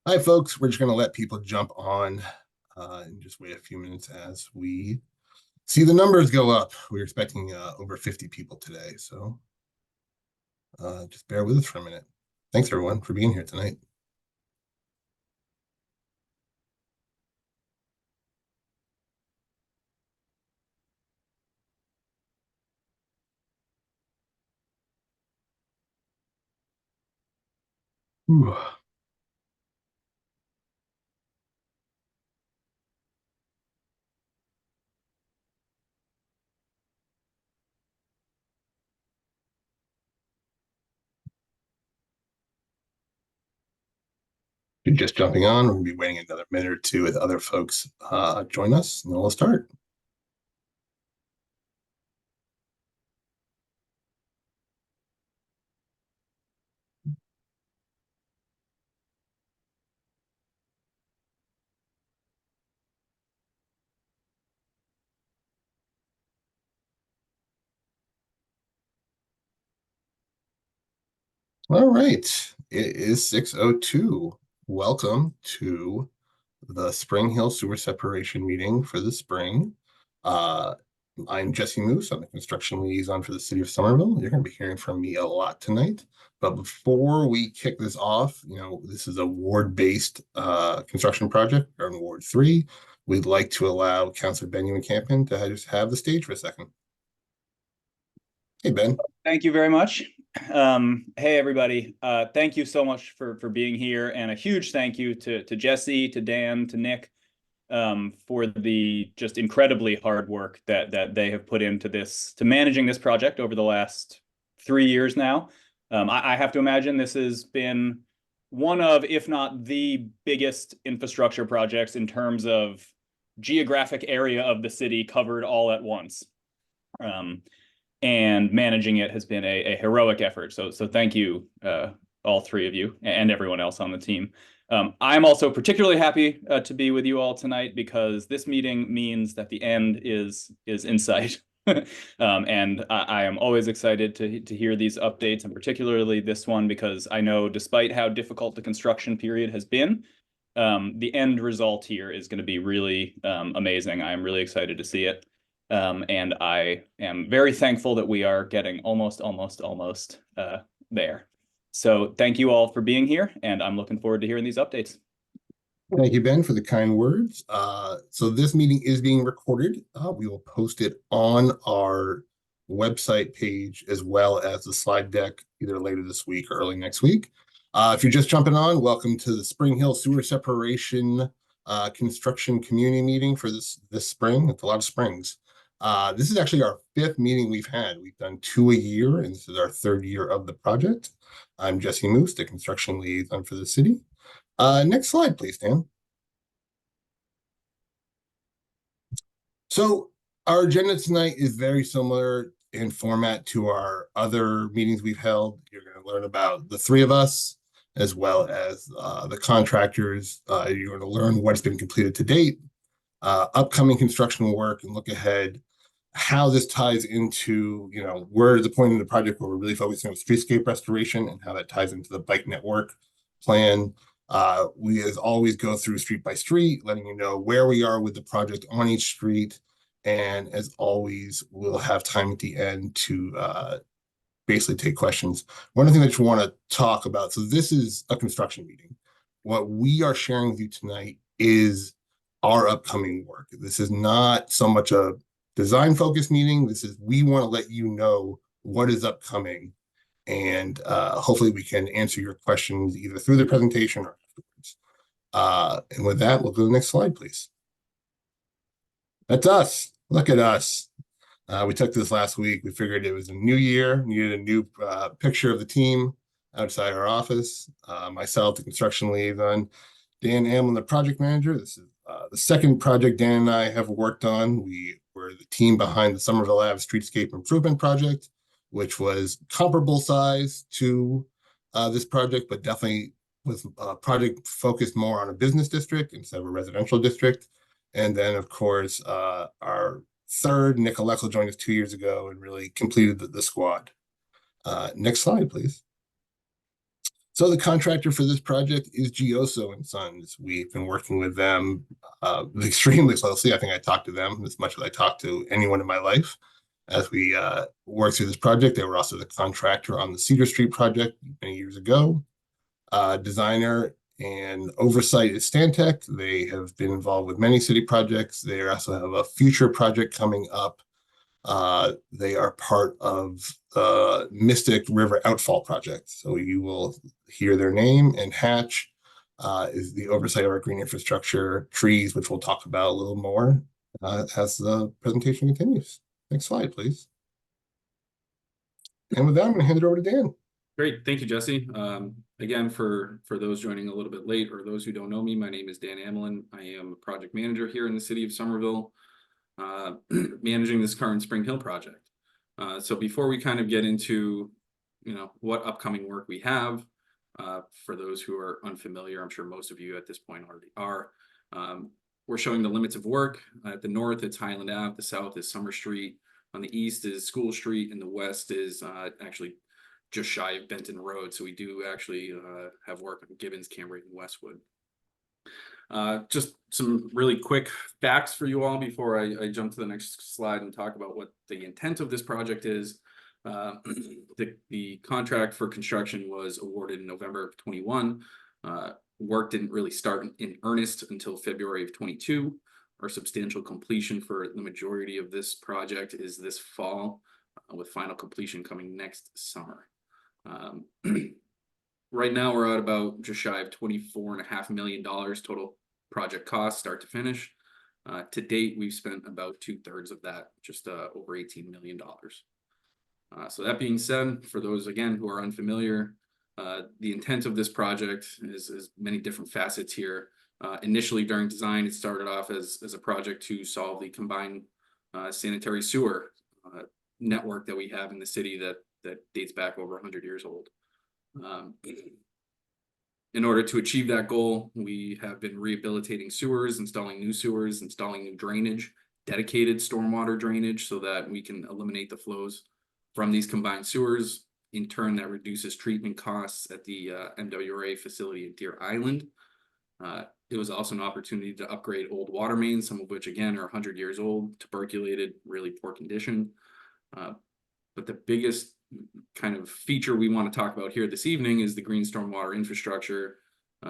Hi, folks. We're just going to let people jump on and just wait a few minutes as we see the numbers go up. We're expecting over 50 people today, so just bear with us for a minute. Thanks, everyone, for being here tonight. Ooh. You're just jumping on. We'll be waiting another minute or two with other folks join us, and then we'll start. All right. It is 6:02. Welcome to the Spring Hill Sewer Separation Meeting for the spring. Uh, I'm Jesse Moose. I'm the construction liaison for the city of Somerville. You're going to be hearing from me a lot tonight. But before we kick this off, this is a ward-based construction project. We're in Ward 3. We'd like to allow Councilor Benjamin Campion to just have the stage for a second. Hey, Ben. Thank you very much. Hey, everybody. Thank you so much for being here, and a huge thank you to Jesse, to Dan, to Nick, for the just incredibly hard work that they have put into to managing this project over the last 3 years now. I have to imagine this has been one of, if not the biggest infrastructure projects in terms of geographic area of the city covered all at once. And managing it has been a heroic effort. So thank you, all three of you, and everyone else on the team. I'm also particularly happy to be with you all tonight, because this meeting means that the end is in sight. And I am always excited to hear these updates, and particularly this one, because I know, despite how difficult the construction period has been, the end result here is going to be really amazing. I'm really excited to see it. And I am very thankful that we are getting almost there. So thank you all for being here, and I'm looking forward to hearing these updates. Thank you, Ben, for the kind words. So this meeting is being recorded. We will post it on our website page, as well as the slide deck, either later this week or early next week. If you're just jumping on, welcome to the Spring Hill Sewer Separation Construction Community Meeting for this spring. It's a lot of springs. This is actually our 5th meeting we've had. We've done 2 a year, and this is our 3rd year of the project. I'm Jesse Moose, the construction liaison for the city. Next slide, please, Dan. So our agenda tonight is very similar in format to our other meetings we've held. You're going to learn about the 3 of us, as well as the contractors. You're going to learn what's been completed to date, upcoming construction work, and look ahead, how this ties into, we're at the point in the project where we're really focusing on streetscape restoration and how that ties into the bike network plan. We, as always, go through street by street, letting you know where we are with the project on each street. And as always, we'll have time at the end to basically take questions. One thing that you want to talk about, so this is a construction meeting. What we are sharing with you tonight is our upcoming work. This is not so much a design focused meeting. We want to let you know what is upcoming, and hopefully we can answer your questions either through the presentation or afterwards. And with that, we'll go to the next slide, please. That's us. Look at us. We took this last week. We figured it was a new year, needed a new picture of the team outside our office. Myself, the construction liaison, Dan Amlin, the project manager. This is the 2nd project Dan and I have worked on. We were the team behind the Somerville Ave Streetscape Improvement Project, which was comparable size to this project, but definitely was a project focused more on a business district instead of a residential district. And then, of course, our 3rd, Nick Aleckl, joined us 2 years ago and really completed the squad. Next slide, please. So the contractor for this project is Gioso and Sons. We've been working with them extremely closely. I think I talked to them as much as I talked to anyone in my life as we worked through this project. They were also the contractor on the Cedar Street project many years ago. Designer and oversight is Stantec. They have been involved with many city projects. They also have a future project coming up. They are part of the Mystic River Outfall Project. So you will hear their name, and Hatch is the oversight of our green infrastructure, trees, which we'll talk about a little more as the presentation continues. Next slide, please. And with that, I'm going to hand it over to Dan. Great, thank you, Jesse. Again, for those joining a little bit late or those who don't know me, my name is Dan Amelin. I am a project manager here in the city of Somerville, managing this current Spring Hill project. So before we kind of get into, what upcoming work we have, for those who are unfamiliar, I'm sure most of you at this point already are. We're showing the limits of work. At the north, it's Highland Ave. The south is Summer Street. On the east is School Street, and the west is actually just shy of Benton Road. So we do actually have work on Gibbons, Cambridge, and Westwood. Just some really quick facts for you all before I jump to the next slide and talk about what the intent of this project is. The contract for construction was awarded in November of 21. Work didn't really start in earnest until February of 22. Our substantial completion for the majority of this project is this fall, with final completion coming next summer. Right now we're at about just shy of $24.5 million total project cost, start to finish. To date, we've spent about 2/3 of that, just over $18 million. So that being said, for those again who are unfamiliar, the intent of this project is many different facets here. Initially during design, it started off as a project to solve the combined sanitary sewer network that we have in the city that dates back over 100 years old. In order to achieve that goal, we have been rehabilitating sewers, installing new drainage, dedicated stormwater drainage, so that we can eliminate the flows from these combined sewers. In turn, that reduces treatment costs at the MWRA facility at Deer Island. It was also an opportunity to upgrade old water mains, some of which again are 100 years old, tuberculated, really poor condition. But the biggest kind of feature we want to talk about here this evening is the green stormwater infrastructure,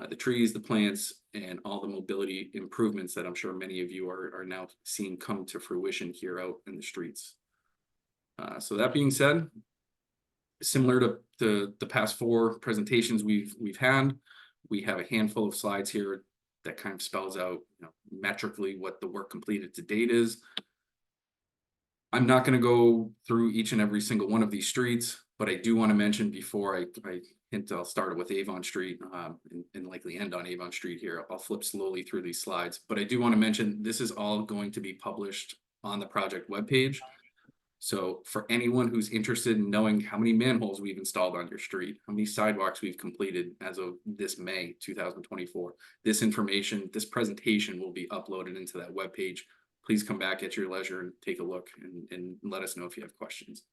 the trees, the plants, and all the mobility improvements that I'm sure many of you are now seeing come to fruition here out in the streets. So that being said, similar to the past 4 presentations we've had, we have a handful of slides here that kind of spells out, metrically what the work completed to date is. I'm not going to go through each and every single one of these streets, but I do want to mention before I hint I'll start with Avon Street and likely end on Avon Street here. I'll flip slowly through these slides, but I do want to mention this is all going to be published on the project webpage. So for anyone who's interested in knowing how many manholes we've installed on your street, how many sidewalks we've completed as of this May 2024, this information, this presentation will be uploaded into that webpage. Please come back at your leisure and take a look and let us know if you have questions.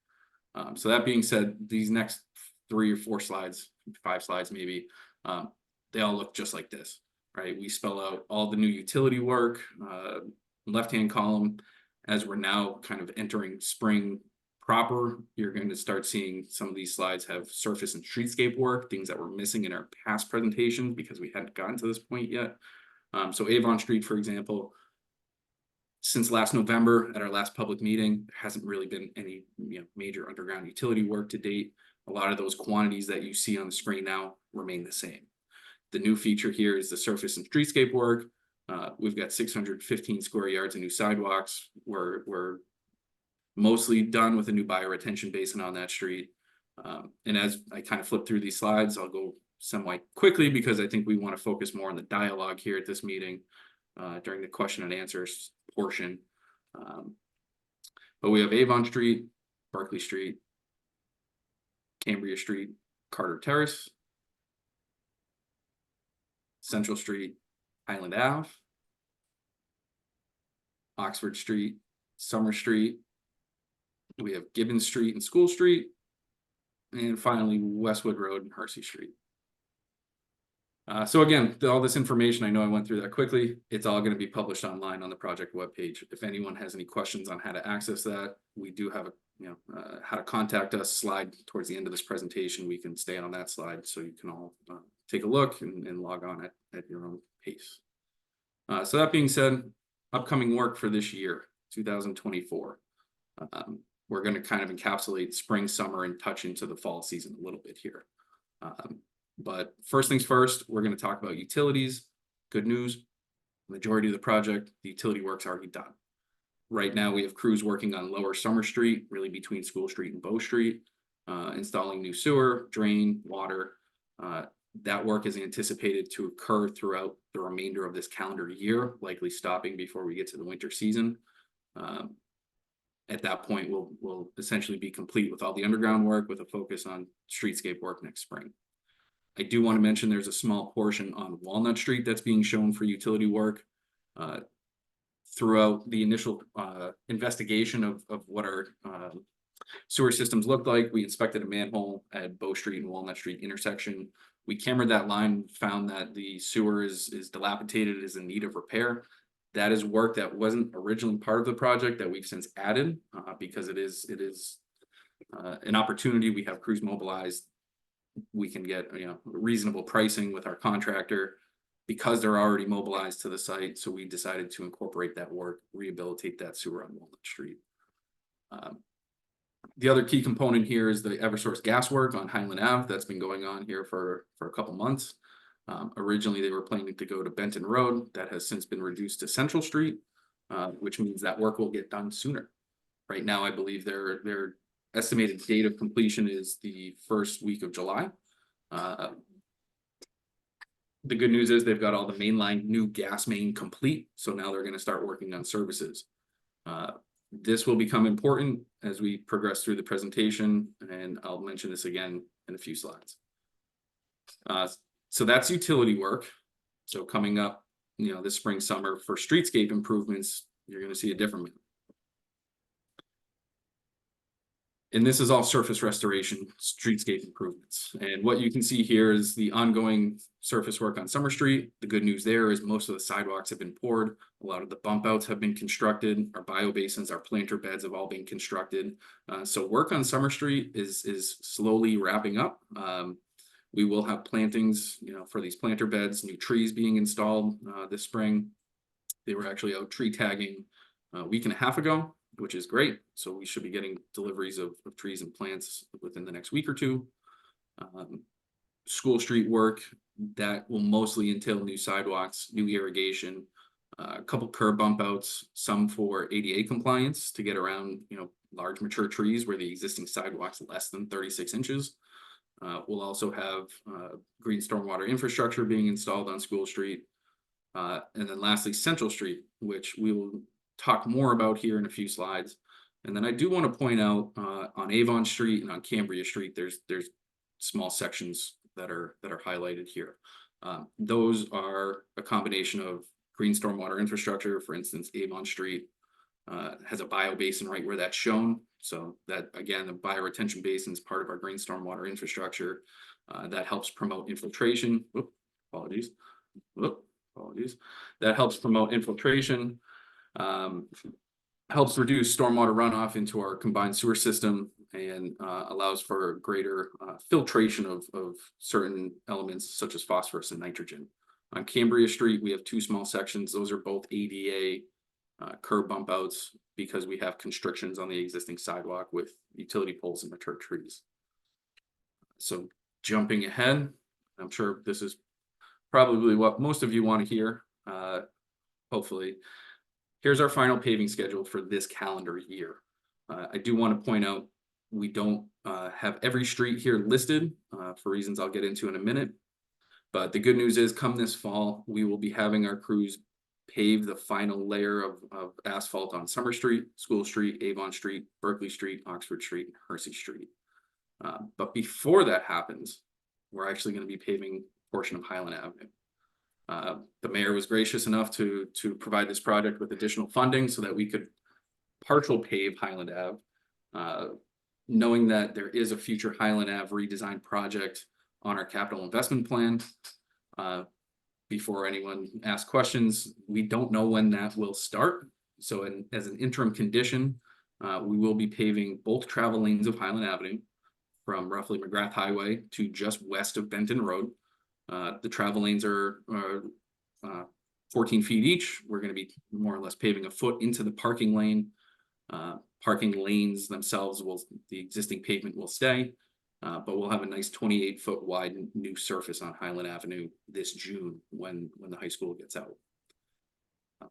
So that being said, these next 3 or 4 slides, 5 slides maybe, they all look just like this, right? We spell out all the new utility work, left-hand column. As we're now kind of entering spring proper, you're going to start seeing some of these slides have surface and streetscape work, things that were missing in our past presentations because we hadn't gotten to this point yet. So Avon Street, for example, since last November at our last public meeting, there hasn't really been any major underground utility work to date. A lot of those quantities that you see on the screen now remain the same. The new feature here is the surface and streetscape work. We've got 615 square yards of new sidewalks. We're mostly done with a new bioretention basin on that street. And as I kind of flip through these slides, I'll go somewhat quickly because I think we want to focus more on the dialogue here at this meeting during the question and answers portion. But we have Avon Street, Barclay Street, Cambria Street, Carter Terrace, Central Street, Highland Ave, Oxford Street, Summer Street. We have Gibbons Street and School Street, and finally Westwood Road and Hersey Street. So again, all this information, I know I went through that quickly. It's all going to be published online on the project webpage. If anyone has any questions on how to access that, we do have a, how to contact us slide towards the end of this presentation. We can stay on that slide so you can all take a look and log on at your own pace. So that being said, upcoming work for this year, 2024. We're going to kind of encapsulate spring, summer, and touch into the fall season a little bit here. But first things first, we're going to talk about utilities. Good news, majority of the project, the utility work's already done. Right now, we have crews working on Lower Summer Street, really between School Street and Bow Street, installing new sewer, drain, water. That work is anticipated to occur throughout the remainder of this calendar year, likely stopping before we get to the winter season. At that point, we'll essentially be complete with all the underground work with a focus on streetscape work next spring. I do want to mention there's a small portion on Walnut Street that's being shown for utility work. Throughout the initial investigation of what our sewer systems looked like, we inspected a manhole at Bow Street and Walnut Street intersection. We cameraed that line, found that the sewer is dilapidated, is in need of repair. That is work that wasn't originally part of the project that we've since added because it is an opportunity. We have crews mobilized. We can get reasonable pricing with our contractor because they're already mobilized to the site. So we decided to incorporate that work, rehabilitate that sewer on Walnut Street. The other key component here is the Eversource gas work on Highland Ave that's been going on here for a couple months. Originally, they were planning to go to Benton Road. That has since been reduced to Central Street, which means that work will get done sooner. Right now, I believe their estimated date of completion is the first week of July. The good news is they've got all the mainline new gas main complete. So now they're going to start working on services. This will become important as we progress through the presentation, and I'll mention this again in a few slides. So that's utility work. So coming up, this spring, summer for streetscape improvements, you're going to see a different map. And this is all surface restoration, streetscape improvements. And what you can see here is the ongoing surface work on Summer Street. The good news there is most of the sidewalks have been poured. A lot of the bump outs have been constructed. Our bio basins, our planter beds have all been constructed. So work on Summer Street is slowly wrapping up. We will have plantings, for these planter beds, new trees being installed this spring. They were actually out tree tagging a week and a half ago, which is great. So we should be getting deliveries of trees and plants within the next week or two. School Street work, that will mostly entail new sidewalks, new irrigation, a couple curb bump outs, some for ADA compliance to get around, large mature trees where the existing sidewalk's less than 36 inches. We'll also have green stormwater infrastructure being installed on School Street. And then lastly, Central Street, which we will talk more about here in a few slides. And then I do want to point out on Avon Street and on Cambria Street, there's small sections that are highlighted here. Those are a combination of green stormwater infrastructure. For instance, Avon Street has a bio basin right where that's shown. So that, again, the bioretention basin is part of our green stormwater infrastructure that helps promote infiltration. Apologies. That helps promote infiltration. Helps reduce stormwater runoff into our combined sewer system and allows for greater filtration of certain elements such as phosphorus and nitrogen. On Cambria Street, we have two small sections. Those are both ADA curb bump outs because we have constrictions on the existing sidewalk with utility poles and mature trees. So jumping ahead, I'm sure this is probably what most of you want to hear, hopefully. Here's our final paving schedule for this calendar year. I do want to point out we don't have every street here listed for reasons I'll get into in a minute. But the good news is come this fall, we will be having our crews pave the final layer of asphalt on Summer Street, School Street, Avon Street, Berkeley Street, Oxford Street, and Hersey Street. But before that happens, we're actually going to be paving a portion of Highland Avenue. The mayor was gracious enough to provide this project with additional funding so that we could partial pave Highland Ave, knowing that there is a future Highland Ave redesign project on our capital investment plan. Before anyone asks questions, we don't know when that will start. So as an interim condition, we will be paving both travel lanes of Highland Avenue from roughly McGrath Highway to just west of Benton Road. The travel lanes are 14 feet each. We're going to be more or less paving a foot into the parking lane. Parking lanes themselves the existing pavement will stay, but we'll have a nice 28-foot wide new surface on Highland Avenue this June when the high school gets out.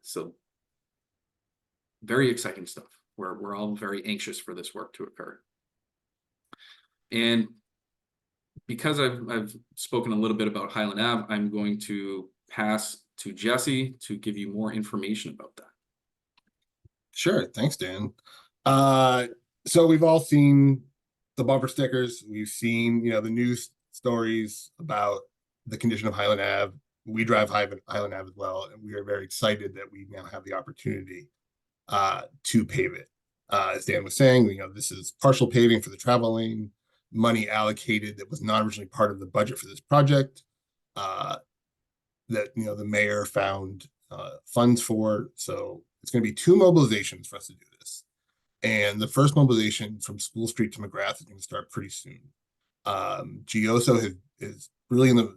So very exciting stuff. We're all very anxious for this work to occur. And because I've spoken a little bit about Highland Ave, I'm going to pass to Jesse to give you more information about that. Sure. Thanks, Dan. So we've all seen the bumper stickers. We've seen, the news stories about the condition of Highland Ave. We drive Highland Ave as well, and we are very excited that we now have the opportunity to pave it. As Dan was saying, this is partial paving for the travel lane, money allocated that was not originally part of the budget for this project, that, the mayor found funds for. So it's going to be 2 mobilizations for us to do this. And the first mobilization from School Street to McGrath is going to start pretty soon. GEOSO is really in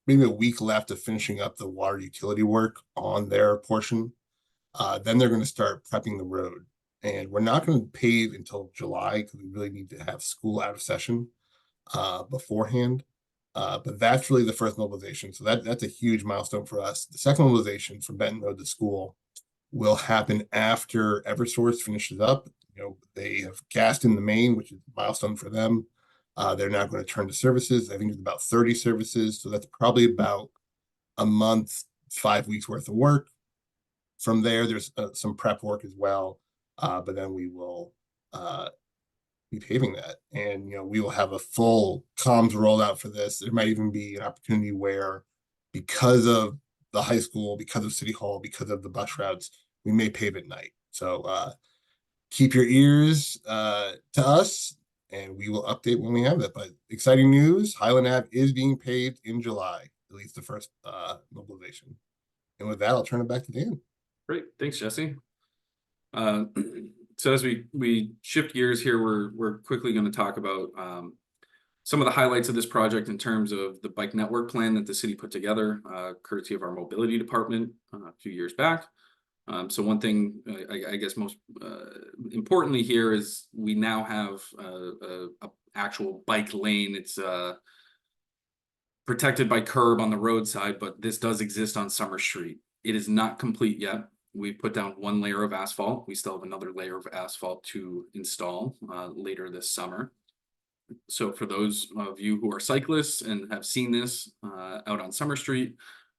maybe a week left of finishing up the water utility work on their portion. Then they're going to start prepping the road. And we're not going to pave until July because we really need to have school out of session beforehand. But that's really the first mobilization. So that's a huge milestone for us. The second mobilization from Benton Road to school will happen after Eversource finishes up. They have gassed in the main, which is a milestone for them. They're now going to turn to services. I think it's about 30 services. So that's probably about a month, 5 weeks worth of work. From there, there's some prep work as well. But then we will be paving that. And, we will have a full comms rollout for this. There might even be an opportunity where, because of the high school, because of City Hall, because of the bus routes, we may pave at night. So keep your ears to us, and we will update when we have that. But exciting news, Highland Ave is being paved in July, at least the first mobilization. And with that, I'll turn it back to Dan. Great, thanks, Jesse. So as we shift gears here, we're quickly going to talk about some of the highlights of this project in terms of the bike network plan that the city put together, courtesy of our mobility department a few years back. So one thing I guess most importantly here is we now have a actual bike lane. It's protected by curb on the roadside, but this does exist on Summer Street. It is not complete yet. We put down 1 layer of asphalt. We still have another layer of asphalt to install later this summer. So for those of you who are cyclists and have seen this out on Summer Street,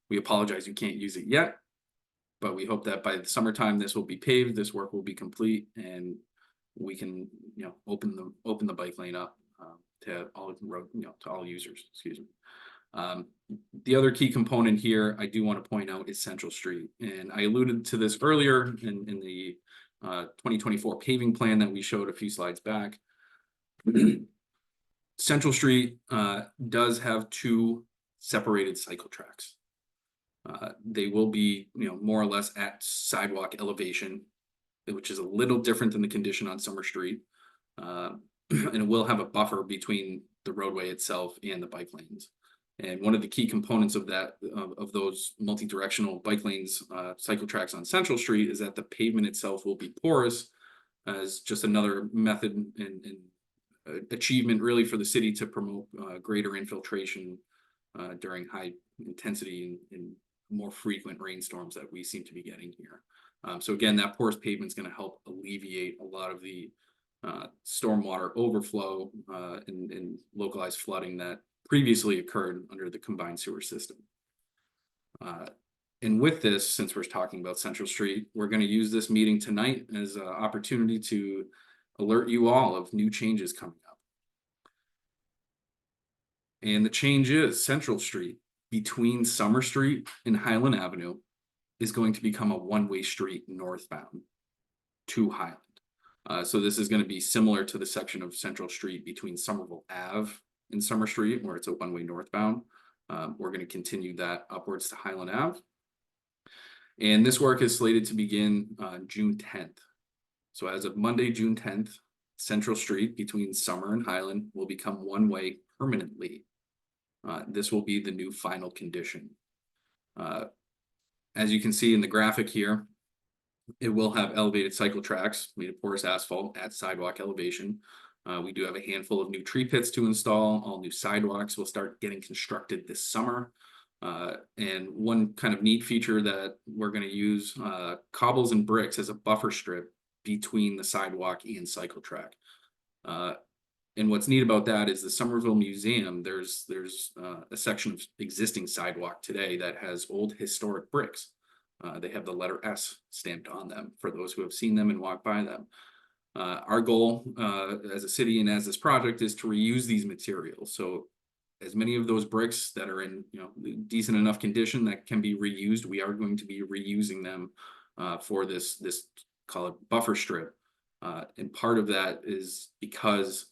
we apologize you can't use it yet, but we hope that by the summertime this will be paved, this work will be complete, and we can open the bike lane up to all road to all users. Excuse me. The other key component here I do want to point out is Central Street, and I alluded to this earlier in the 2024 paving plan that we showed a few slides back. Central Street does have 2 separated cycle tracks. They will be more or less at sidewalk elevation, which is a little different than the condition on Summer Street, and it will have a buffer between the roadway itself and the bike lanes. And one of the key components of that, of those multi-directional bike lanes, cycle tracks on Central Street, is that the pavement itself will be porous, as just another method and achievement really for the city to promote greater infiltration during high intensity and more frequent rainstorms that we seem to be getting here. So again, that porous pavement is going to help alleviate a lot of the stormwater overflow and localized flooding that previously occurred under the combined sewer system. And with this, since we're talking about Central Street, we're going to use this meeting tonight as an opportunity to alert you all of new changes coming up. And the change is Central Street between Summer Street and Highland Avenue is going to become a one-way street northbound to Highland. So this is going to be similar to the section of Central Street between Somerville Ave and Summer Street, where it's a one-way northbound. We're going to continue that upwards to Highland Ave. And this work is slated to begin on June 10th. So as of Monday, June 10th, Central Street between Summer and Highland will become one-way permanently. This will be the new final condition. As you can see in the graphic here, it will have elevated cycle tracks made of porous asphalt at sidewalk elevation. We do have a handful of new tree pits to install. All new sidewalks will start getting constructed this summer. And one kind of neat feature that we're going to use cobbles and bricks as a buffer strip between the sidewalk and cycle track. And what's neat about that is the Somerville Museum, there's a section of existing sidewalk today that has old historic bricks. They have the letter S stamped on them for those who have seen them and walked by them. Our goal as a city and as this project is to reuse these materials. So as many of those bricks that are in decent enough condition that can be reused, we are going to be reusing them for this call it buffer strip. And part of that is because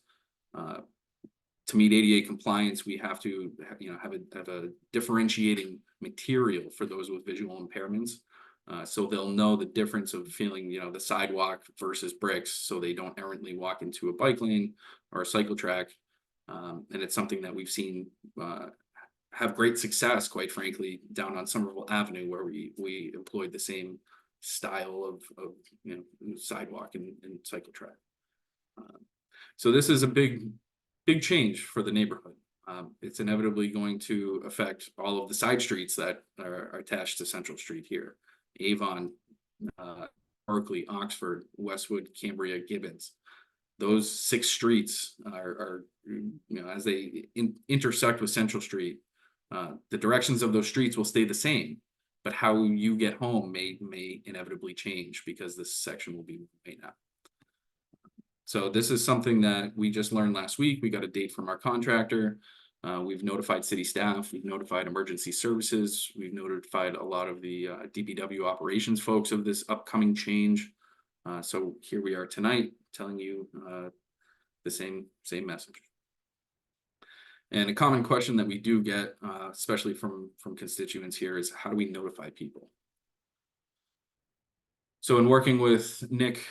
to meet ADA compliance, we have to have a differentiating material for those with visual impairments. So they'll know the difference of feeling, the sidewalk versus bricks, so they don't errantly walk into a bike lane or a cycle track. And it's something that we've seen have great success, quite frankly, down on Somerville Avenue, where we employed the same style of sidewalk and cycle track. So this is a big change for the neighborhood. It's inevitably going to affect all of the side streets that are attached to Central Street here. Avon, Berkeley, Oxford, Westwood, Cambria, Gibbons. Those 6 streets are as they intersect with Central Street, the directions of those streets will stay the same, but how you get home may inevitably change because this section will be made now. So this is something that we just learned last week. We got a date from our contractor. We've notified city staff, we've notified emergency services, we've notified a lot of the DPW operations folks of this upcoming change. So here we are tonight telling you the same message. And a common question that we do get, especially from constituents here, is how do we notify people? So in working with Nick,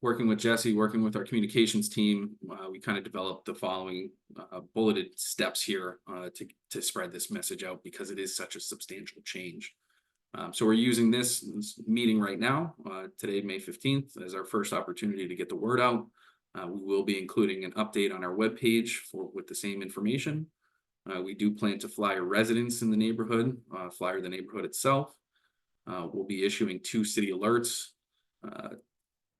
working with Jesse, working with our communications team, we kind of developed the following bulleted steps here to spread this message out because it is such a substantial change. So we're using this meeting right now, today, May 15th, as our first opportunity to get the word out. We will be including an update on our webpage with the same information. We do plan to flyer residents in the neighborhood, flyer the neighborhood itself. We'll be issuing 2 city alerts,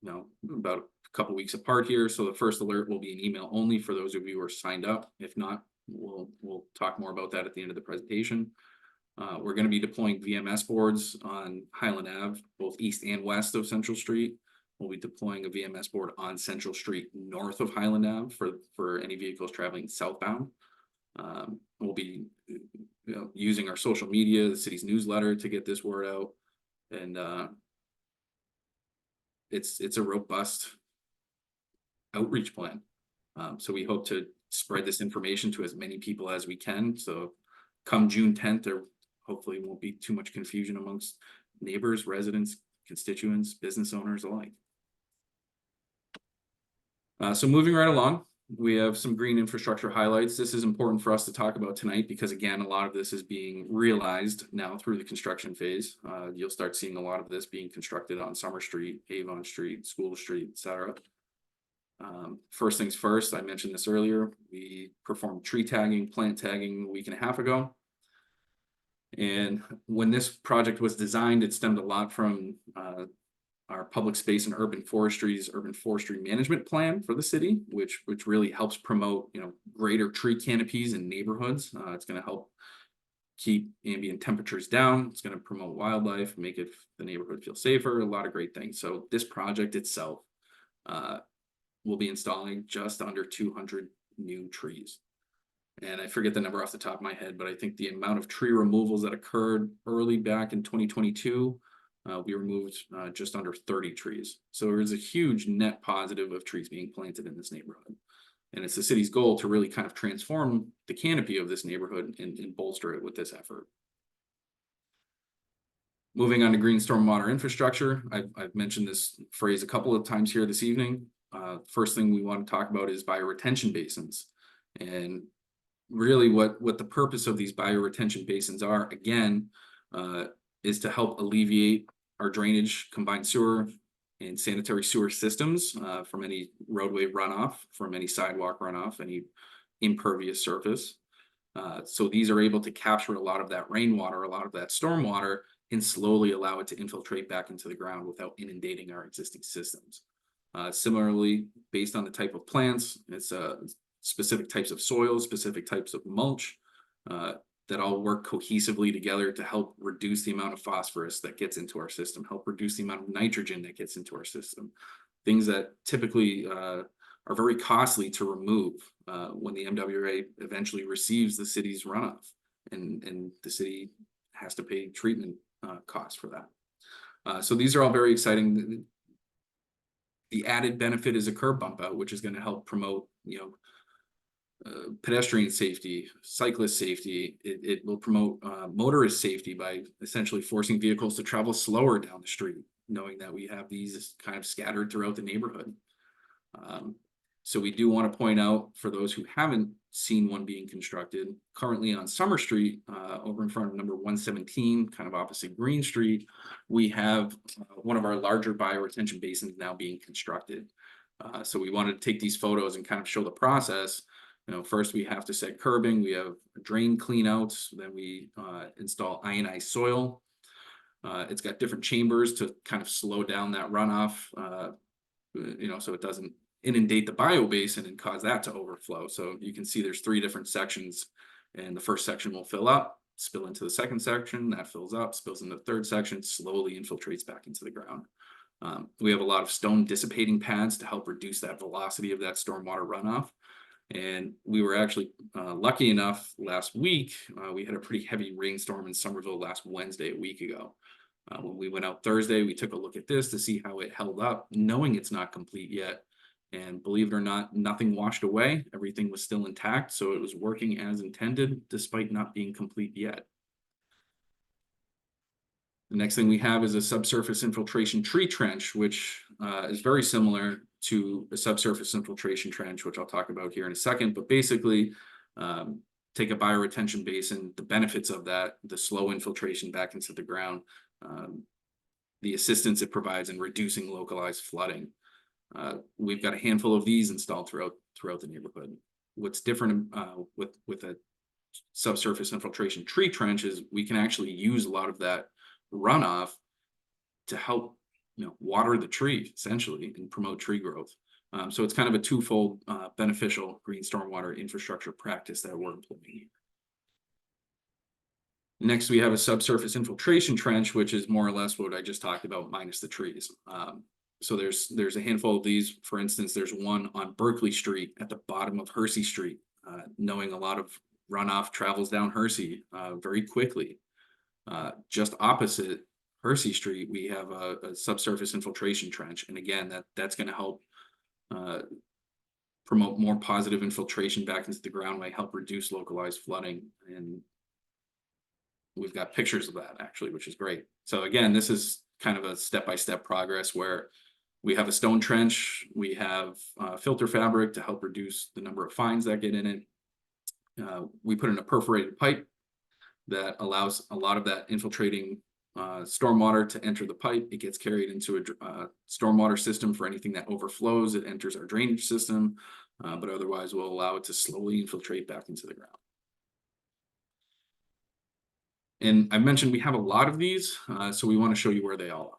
about a couple weeks apart here. So the first alert will be an email only for those of you who are signed up. If not, we'll talk more about that at the end of the presentation. We're going to be deploying VMS boards on Highland Ave, both east and west of Central Street. We'll be deploying a VMS board on Central Street north of Highland Ave for any vehicles traveling southbound. We'll be using our social media, the city's newsletter to get this word out. And it's a robust outreach plan. So we hope to spread this information to as many people as we can. So come June 10th, there hopefully won't be too much confusion amongst neighbors, residents, constituents, business owners alike. So moving right along, we have some green infrastructure highlights. This is important for us to talk about tonight because, again, a lot of this is being realized now through the construction phase. You'll start seeing a lot of this being constructed on Summer Street, Avon Street, School Street, etc. First things first, I mentioned this earlier, we performed tree tagging, plant tagging a week and a half ago. And when this project was designed, it stemmed a lot from our public space and urban forestry management plan for the city, which really helps promote greater tree canopies in neighborhoods. It's going to help keep ambient temperatures down. It's going to promote wildlife, make the neighborhood feel safer, a lot of great things. So this project itself will be installing just under 200 new trees. And I forget the number off the top of my head, but I think the amount of tree removals that occurred early back in 2022, we removed just under 30 trees. So there's a huge net positive of trees being planted in this neighborhood. And it's the city's goal to really kind of transform the canopy of this neighborhood and bolster it with this effort. Moving on to green stormwater infrastructure, I've mentioned this phrase a couple of times here this evening. First thing we want to talk about is bioretention basins. And really what the purpose of these bioretention basins are, again, is to help alleviate our drainage, combined sewer, and sanitary sewer systems from any roadway runoff, from any sidewalk runoff, any impervious surface. So these are able to capture a lot of that rainwater, a lot of that stormwater, and slowly allow it to infiltrate back into the ground without inundating our existing systems. Similarly, based on the type of plants, it's specific types of soil, specific types of mulch that all work cohesively together to help reduce the amount of phosphorus that gets into our system, help reduce the amount of nitrogen that gets into our system. Things that typically are very costly to remove when the MWA eventually receives the city's runoff, and the city has to pay treatment costs for that. So these are all very exciting. The added benefit is a curb bump out, which is going to help promote, pedestrian safety, cyclist safety. It will promote motorist safety by essentially forcing vehicles to travel slower down the street, knowing that we have these kind of scattered throughout the neighborhood. So we do want to point out, for those who haven't seen one being constructed, currently on Summer Street, over in front of number 117, kind of opposite Green Street, we have one of our larger bioretention basins now being constructed. So we wanted to take these photos and kind of show the process. First we have to set curbing, we have drain cleanouts, then we install ionized soil. It's got different chambers to kind of slow down that runoff, so it doesn't inundate the bio basin and cause that to overflow. So you can see there's 3 different sections, and the first section will fill up, spill into the second section, that fills up, spills into the third section, slowly infiltrates back into the ground. We have a lot of stone dissipating pads to help reduce that velocity of that stormwater runoff. And we were actually lucky enough last week, we had a pretty heavy rainstorm in Somerville last Wednesday, a week ago. When we went out Thursday, we took a look at this to see how it held up, knowing it's not complete yet. And believe it or not, nothing washed away. Everything was still intact. So it was working as intended, despite not being complete yet. The next thing we have is a subsurface infiltration tree trench, which is very similar to a subsurface infiltration trench, which I'll talk about here in a second. But basically, take a bioretention basin, the benefits of that, the slow infiltration back into the ground, the assistance it provides in reducing localized flooding. We've got a handful of these installed throughout the neighborhood. What's different with a subsurface infiltration tree trench is we can actually use a lot of that runoff to help water the tree essentially and promote tree growth. So it's kind of a twofold beneficial green stormwater infrastructure practice that we're employing. Next, we have a subsurface infiltration trench, which is more or less what I just talked about, minus the trees. So there's a handful of these. For instance, there's one on Berkeley Street at the bottom of Hersey Street, knowing a lot of runoff travels down Hersey very quickly. Just opposite Hersey Street, we have a subsurface infiltration trench. And again, that's going to help promote more positive infiltration back into the ground, might help reduce localized flooding. And we've got pictures of that actually, which is great. So again, this is kind of a step-by-step progress where we have a stone trench, we have filter fabric to help reduce the number of fines that get in it. We put in a perforated pipe that allows a lot of that infiltrating stormwater to enter the pipe. It gets carried into a stormwater system for anything that overflows. It enters our drainage system, but otherwise will allow it to slowly infiltrate back into the ground. And I mentioned we have a lot of these, so we want to show you where they all are.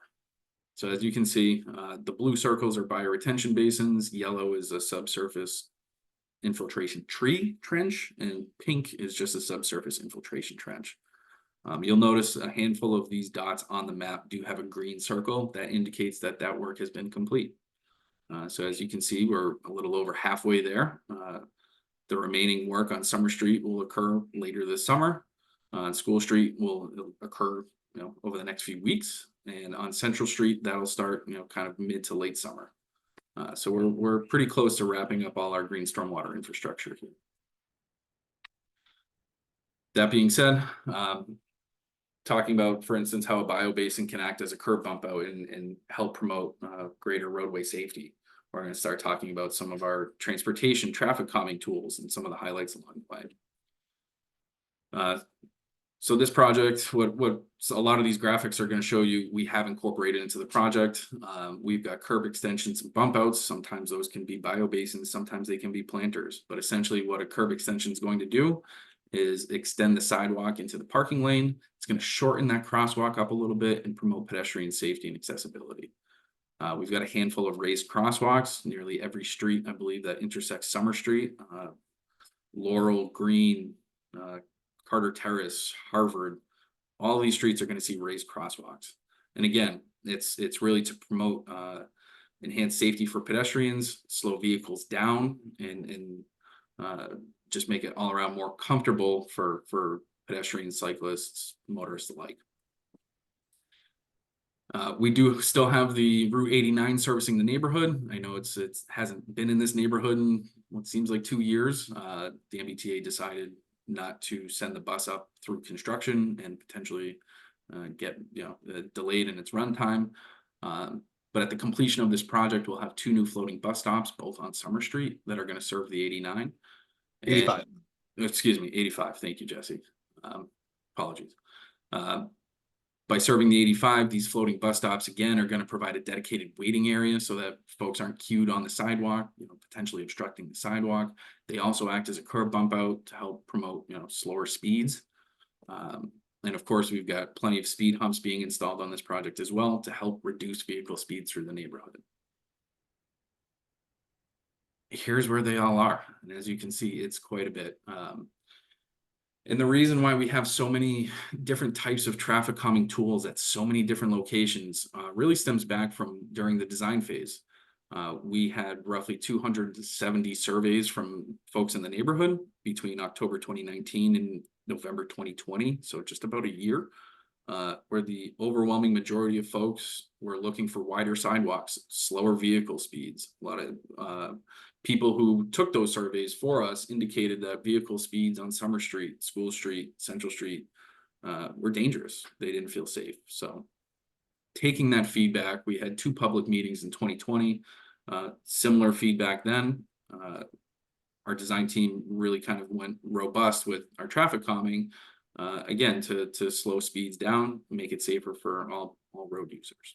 So as you can see, the blue circles are bioretention basins, yellow is a subsurface infiltration tree trench, and pink is just a subsurface infiltration trench. You'll notice a handful of these dots on the map do have a green circle that indicates that that work has been complete. So as you can see, we're a little over halfway there. The remaining work on Summer Street will occur later this summer. On School Street will occur over the next few weeks. And on Central Street, that'll start kind of mid to late summer. So we're pretty close to wrapping up all our green stormwater infrastructure here. That being said, talking about, for instance, how a biobasin can act as a curb bump out and help promote greater roadway safety. We're going to start talking about some of our transportation traffic calming tools and some of the highlights along the way. So this project, what a lot of these graphics are going to show you, we have incorporated into the project. We've got curb extensions and bump outs. Sometimes those can be biobasins, sometimes they can be planters. But essentially what a curb extension is going to do is extend the sidewalk into the parking lane. It's going to shorten that crosswalk up a little bit and promote pedestrian safety and accessibility. We've got a handful of raised crosswalks, nearly every street, I believe, that intersects Summer Street, Laurel, Green, Carter Terrace, Harvard. All these streets are going to see raised crosswalks. And again, it's really to promote enhanced safety for pedestrians, slow vehicles down, and just make it all around more comfortable for pedestrians, cyclists, motorists alike. We do still have the Route 89 servicing the neighborhood. I know it hasn't been in this neighborhood in what seems like 2 years. The MBTA decided not to send the bus up through construction and potentially get delayed in its runtime. But at the completion of this project, we'll have 2 new floating bus stops, both on Summer Street, that are going to serve the 89. 85. Excuse me, 85. Thank you, Jesse. Apologies. By serving the 85, these floating bus stops, again, are going to provide a dedicated waiting area so that folks aren't queued on the sidewalk, potentially obstructing the sidewalk. They also act as a curb bump out to help promote, slower speeds. And of course, we've got plenty of speed humps being installed on this project as well to help reduce vehicle speed through the neighborhood. Here's where they all are. And as you can see, it's quite a bit. And the reason why we have so many different types of traffic calming tools at so many different locations really stems back from during the design phase. We had roughly 270 surveys from folks in the neighborhood between October 2019 and November 2020, so just about a year, where the overwhelming majority of folks were looking for wider sidewalks, slower vehicle speeds. A lot of people who took those surveys for us indicated that vehicle speeds on Summer Street, School Street, Central Street were dangerous. They didn't feel safe. So taking that feedback, we had 2 public meetings in 2020, similar feedback then. Our design team really kind of went robust with our traffic calming, again, to slow speeds down, make it safer for all road users.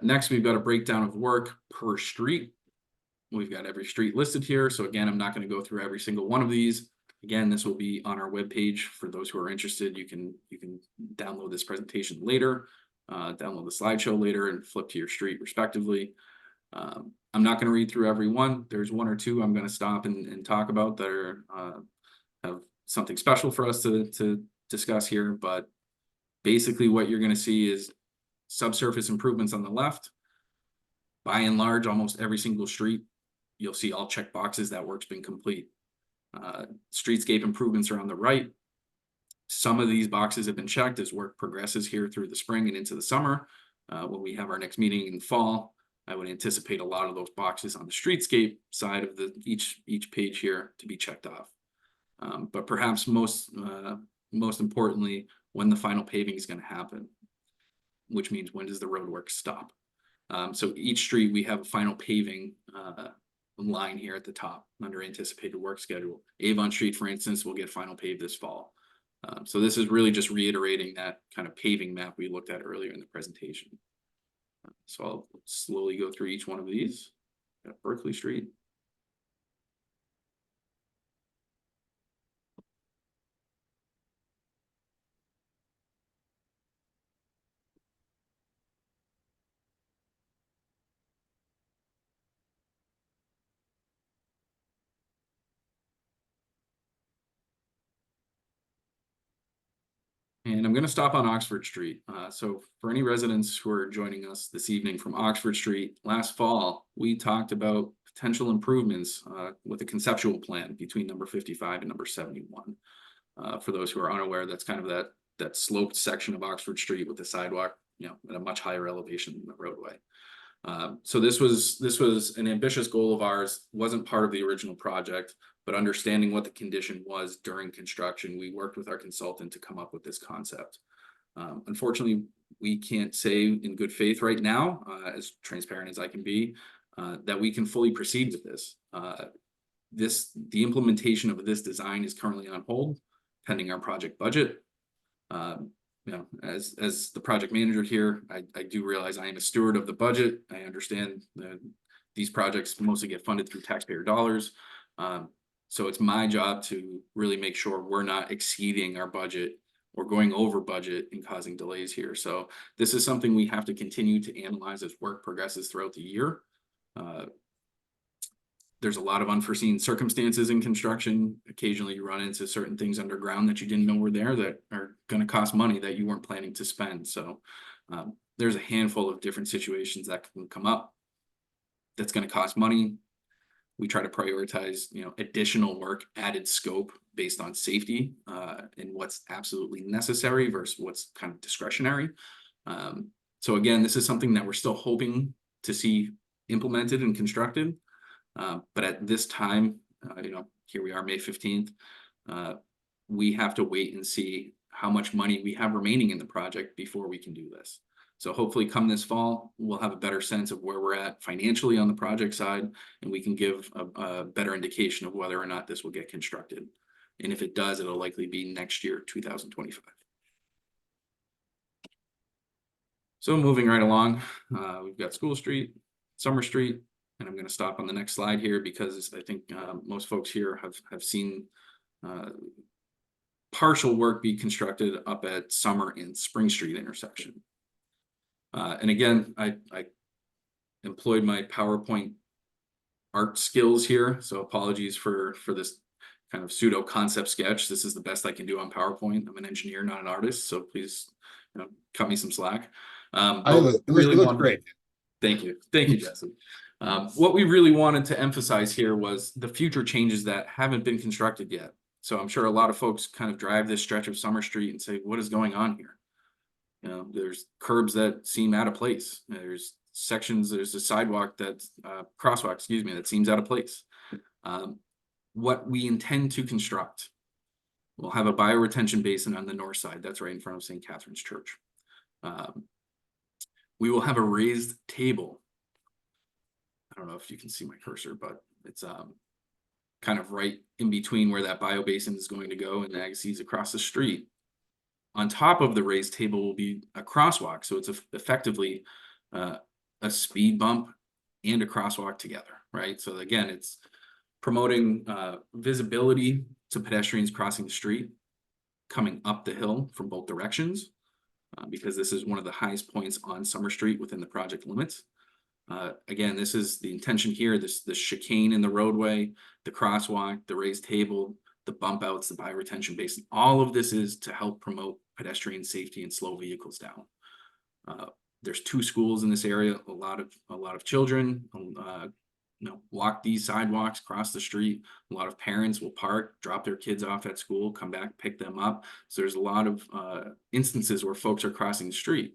Next, we've got a breakdown of work per street. We've got every street listed here. So again, I'm not going to go through every single one of these. Again, this will be on our webpage for those who are interested. You can download this presentation later, download the slideshow later, and flip to your street respectively. I'm not going to read through every one. There's 1 or 2 I'm going to stop and talk about that are have something special for us to discuss here. But basically what you're going to see is subsurface improvements on the left. By and large, almost every single street, you'll see all check boxes that work's been complete. Streetscape improvements are on the right. Some of these boxes have been checked as work progresses here through the spring and into the summer. When we have our next meeting in the fall, I would anticipate a lot of those boxes on the streetscape side of each page here to be checked off. But perhaps most importantly, when the final paving is going to happen, which means when does the road work stop? So each street we have a final paving line here at the top under anticipated work schedule. Avon Street, for instance, will get final paved this fall. So this is really just reiterating that kind of paving map we looked at earlier in the presentation. So I'll slowly go through each one of these. Got Berkeley Street. And I'm going to stop on Oxford Street. So for any residents who are joining us this evening from Oxford Street, last fall, we talked about potential improvements with a conceptual plan between number 55 and number 71. For those who are unaware, that's kind of that sloped section of Oxford Street with the sidewalk at a much higher elevation than the roadway. So this was an ambitious goal of ours, wasn't part of the original project, but understanding what the condition was during construction, we worked with our consultant to come up with this concept. Unfortunately, we can't say in good faith right now, as transparent as I can be, that we can fully proceed with this. The implementation of this design is currently on hold, pending our project budget. As the project manager here, I do realize I am a steward of the budget. I understand that these projects mostly get funded through taxpayer dollars. So it's my job to really make sure we're not exceeding our budget or going over budget and causing delays here. So this is something we have to continue to analyze as work progresses throughout the year. There's a lot of unforeseen circumstances in construction. Occasionally you run into certain things underground that you didn't know were there that are going to cost money that you weren't planning to spend. So there's a handful of different situations that can come up that's going to cost money. We try to prioritize, additional work, added scope based on safety and what's absolutely necessary versus what's kind of discretionary. So again, this is something that we're still hoping to see implemented and constructed. But at this time, here we are, May 15th, we have to wait and see how much money we have remaining in the project before we can do this. So hopefully come this fall, we'll have a better sense of where we're at financially on the project side, and we can give a better indication of whether or not this will get constructed. And if it does, it'll likely be next year, 2025. So moving right along, we've got School Street, Summer Street, and I'm going to stop on the next slide here because I think most folks here have seen partial work be constructed up at Summer and Spring Street intersection. And again, I employed my PowerPoint art skills here, so apologies for this kind of pseudo concept sketch. This is the best I can do on PowerPoint. I'm an engineer, not an artist, so please cut me some slack. It looks great. Thank you, Jesse. What we really wanted to emphasize here was the future changes that haven't been constructed yet. So I'm sure a lot of folks kind of drive this stretch of Summer Street and say, what is going on here? There's curbs that seem out of place. There's a sidewalk crosswalk, that seems out of place. What we intend to construct, we'll have a bioretention basin on the north side. That's right in front of St. Catherine's Church. We will have a raised table. I don't know if you can see my cursor, but it's kind of right in between where that bio basin is going to go and Agassiz across the street. On top of the raised table will be a crosswalk. So it's effectively a speed bump and a crosswalk together, right? So again, it's promoting visibility to pedestrians crossing the street, coming up the hill from both directions, because this is one of the highest points on Summer Street within the project limits. Again, this is the intention here, the chicane in the roadway, the crosswalk, the raised table, the bump outs, the bioretention basin. All of this is to help promote pedestrian safety and slow vehicles down. There's 2 schools in this area. A lot of children walk these sidewalks, cross the street. A lot of parents will park, drop their kids off at school, come back, pick them up. So there's a lot of instances where folks are crossing the street.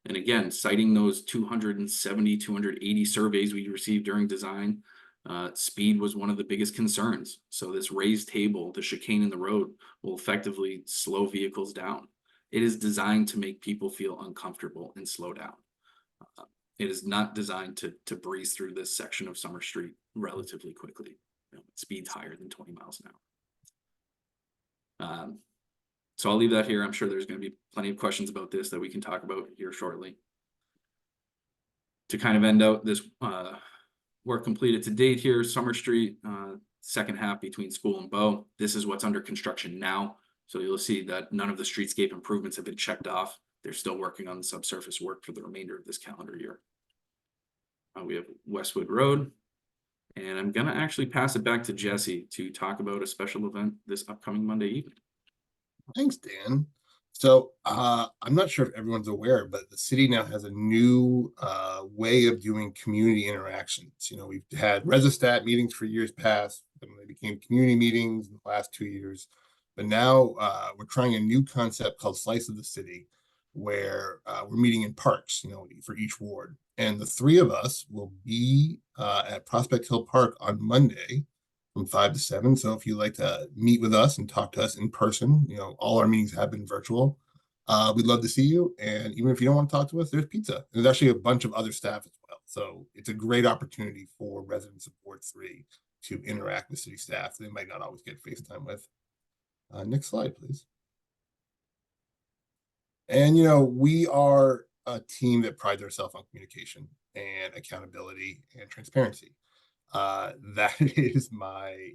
And again, citing those 270, 280 surveys we received during design, speed was one of the biggest concerns. So this raised table, the chicane in the road, will effectively slow vehicles down. It is designed to make people feel uncomfortable and slow down. It is not designed to breeze through this section of Summer Street relatively quickly. Speeds higher than 20 miles an hour. So I'll leave that here. I'm sure there's going to be plenty of questions about this that we can talk about here shortly. To kind of end out this work completed to date here, Summer Street, second half between School and Bow. This is what's under construction now. So you'll see that none of the streetscape improvements have been checked off. They're still working on the subsurface work for the remainder of this calendar year. We have Westwood Road, and I'm going to actually pass it back to Jesse to talk about a special event this upcoming Monday evening. Thanks, Dan. So I'm not sure if everyone's aware, but the city now has a new way of doing community interactions. We've had Resistat meetings for years past, and they became community meetings in the last 2 years. But now we're trying a new concept called Slice of the City, where we're meeting in parks, for each ward. And the three of us will be at Prospect Hill Park on Monday from 5 to 7. So if you'd like to meet with us and talk to us in person, all our meetings have been virtual. We'd love to see you. And even if you don't want to talk to us, there's pizza. There's actually a bunch of other staff as well. So it's a great opportunity for residents of Ward 3 to interact with city staff they might not always get FaceTime with. Next slide, please. And, we are a team that prides ourselves on communication and accountability and transparency. That is my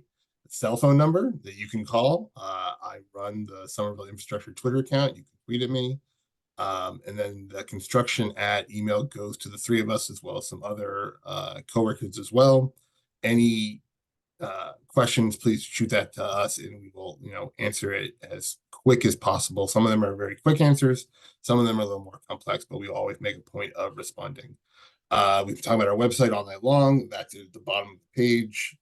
cell phone number that you can call. I run the Somerville Infrastructure Twitter account. You can tweet at me. And then the construction email goes to the three of us as well as some other coworkers as well. Any questions, please shoot that to us and we will, answer it as quick as possible. Some of them are very quick answers. Some of them are a little more complex, but we always make a point of responding. We've been talking about our website all night long. That's at the bottom of the page.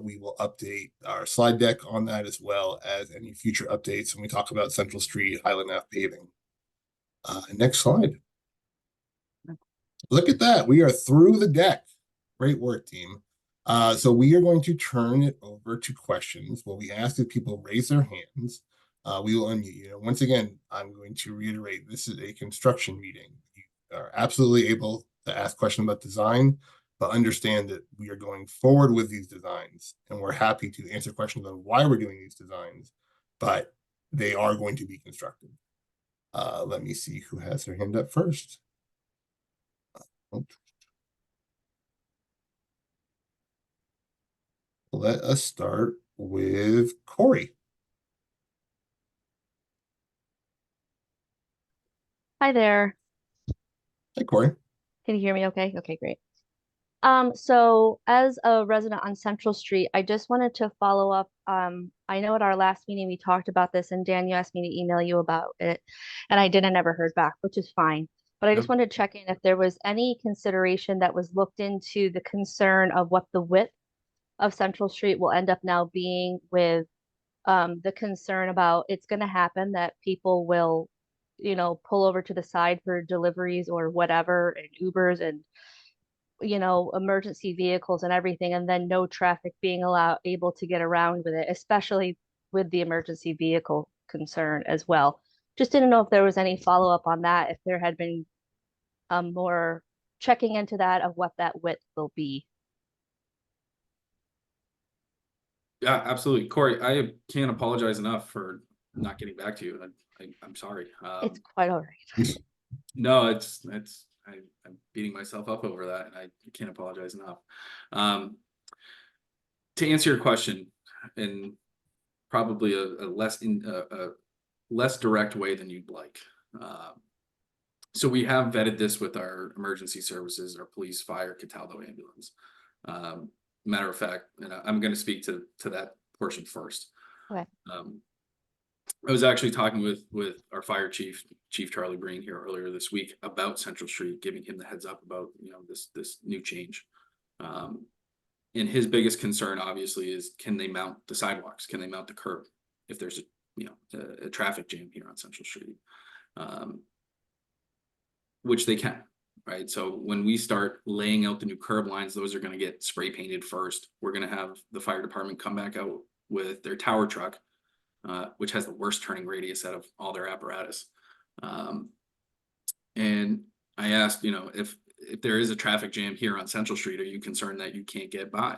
We will update our slide deck on that as well as any future updates when we talk about Central Street, Highland Ave paving. Next slide. Look at that. We are through the deck. Great work, team. So we are going to turn it over to questions. What we ask is people raise their hands. We will unmute you. Once again, I'm going to reiterate, this is a construction meeting. You are absolutely able to ask questions about design, but understand that we are going forward with these designs and we're happy to answer questions on why we're doing these designs, but they are going to be constructed. Let me see who has their hand up first. Let us start with Corey. Hi there. Hey, Corey. Can you hear me okay? Okay, great. So as a resident on Central Street, I just wanted to follow up. I know at our last meeting we talked about this and Dan, you asked me to email you about it and I never heard back, which is fine. But I just wanted to check in if there was any consideration that was looked into the concern of what the width of Central Street will end up now being with the concern about it's going to happen that people will, pull over to the side for deliveries or whatever and Ubers and emergency vehicles and everything, and then no traffic being able to get around with it, especially with the emergency vehicle concern as well. Just didn't know if there was any follow-up on that, if there had been more checking into that of what that width will be. Yeah, absolutely. Corey, I can't apologize enough for not getting back to you. I'm sorry. It's quite all right. No, I'm beating myself up over that, and I can't apologize enough. To answer your question, in probably a less direct way than you'd like. So we have vetted this with our emergency services, our police, fire, Cataldo ambulance. Matter of fact, and I'm going to speak to that portion first. Okay. I was actually talking with our fire chief, Chief Charlie Breen, here earlier this week about Central Street, giving him the heads up about this new change. And his biggest concern, obviously, is can they mount the sidewalks? Can they mount the curb if there's a traffic jam here on Central Street? Which they can, right? So when we start laying out the new curb lines, those are going to get spray painted first. We're going to have the fire department come back out with their tower truck, which has the worst turning radius out of all their apparatus. And I asked, if there is a traffic jam here on Central Street, are you concerned that you can't get by?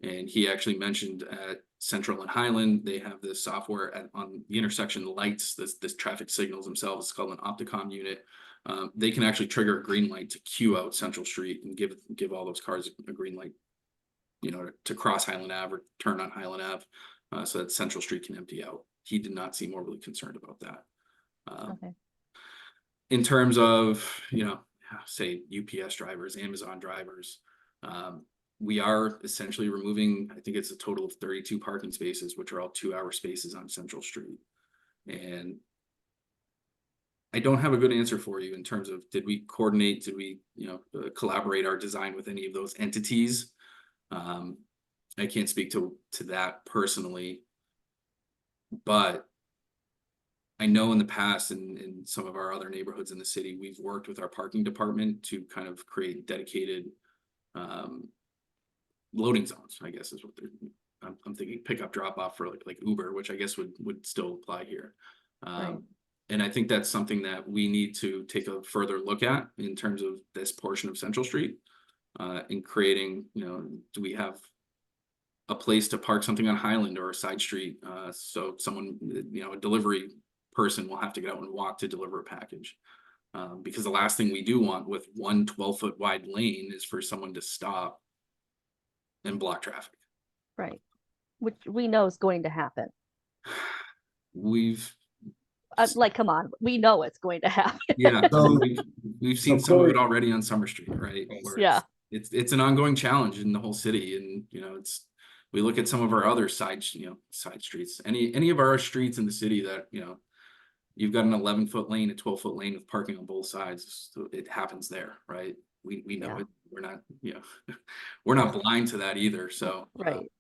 And he actually mentioned at Central and Highland, they have this software on the intersection lights, this traffic signals themselves. It's called an Opticom unit. They can actually trigger a green light to queue out Central Street and give all those cars a green light, to cross Highland Ave or turn on Highland Ave, so that Central Street can empty out. He did not seem overly concerned about that. Okay. In terms of, say UPS drivers, Amazon drivers, we are essentially removing, I think it's a total of 32 parking spaces, which are all 2-hour spaces on Central Street. And I don't have a good answer for you in terms of, did we coordinate, did we, collaborate our design with any of those entities? I can't speak to that personally, but I know in the past in some of our other neighborhoods in the city, we've worked with our parking department to kind of create dedicated loading zones, I guess is what they're, I'm thinking pickup drop off for like Uber, which I guess would still apply here. Right. And I think that's something that we need to take a further look at in terms of this portion of Central Street, in creating, do we have a place to park something on Highland or a side street? So someone, a delivery person will have to get out and walk to deliver a package. Because the last thing we do want with one 12-foot wide lane is for someone to stop and block traffic. Right. Which we know is going to happen. We've Like, come on, we know it's going to happen. Yeah, So- we've seen so some of it Corey- already on Summer Street, right? Where Yeah. it's an ongoing challenge in the whole city, and we look at some of our other side streets. Any of our streets in the city that you've got an 11-foot lane, a 12-foot lane with parking on both sides. So it happens there, right? We know Yeah. it. We're not we're not blind to that either. So Right.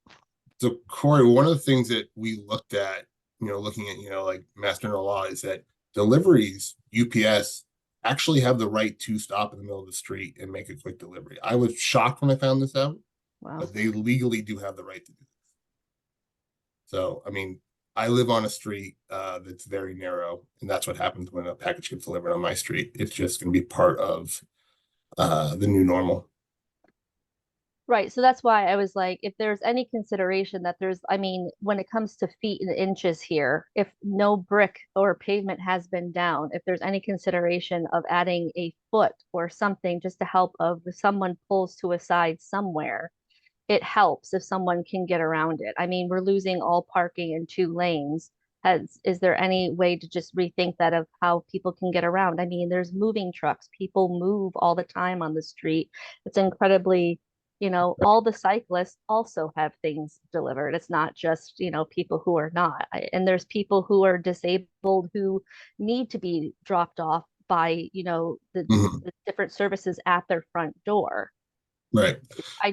So Corey, one of the things that we looked at, looking at, like Mass General Law is that deliveries, UPS actually have the right to stop in the middle of the street and make a quick delivery. I was shocked when I found this out, Wow. but they legally do have the right to do this. So, I mean, I live on a street that's very narrow, and that's what happens when a package gets delivered on my street. It's just going to be part of the new normal. Right. So that's why I was like, if there's any consideration that I mean, when it comes to feet and inches here, if no brick or pavement has been down, if there's any consideration of adding a foot or something just to help if someone pulls to a side somewhere, it helps if someone can get around it. I mean, we're losing all parking in 2 lanes. Is there any way to just rethink that of how people can get around? I mean, there's moving trucks. People move all the time on the street. It's incredibly, all the cyclists also have things delivered. It's not just, people who are not. And there's people who are disabled who need to be dropped off by, the different services at their front door. Right. I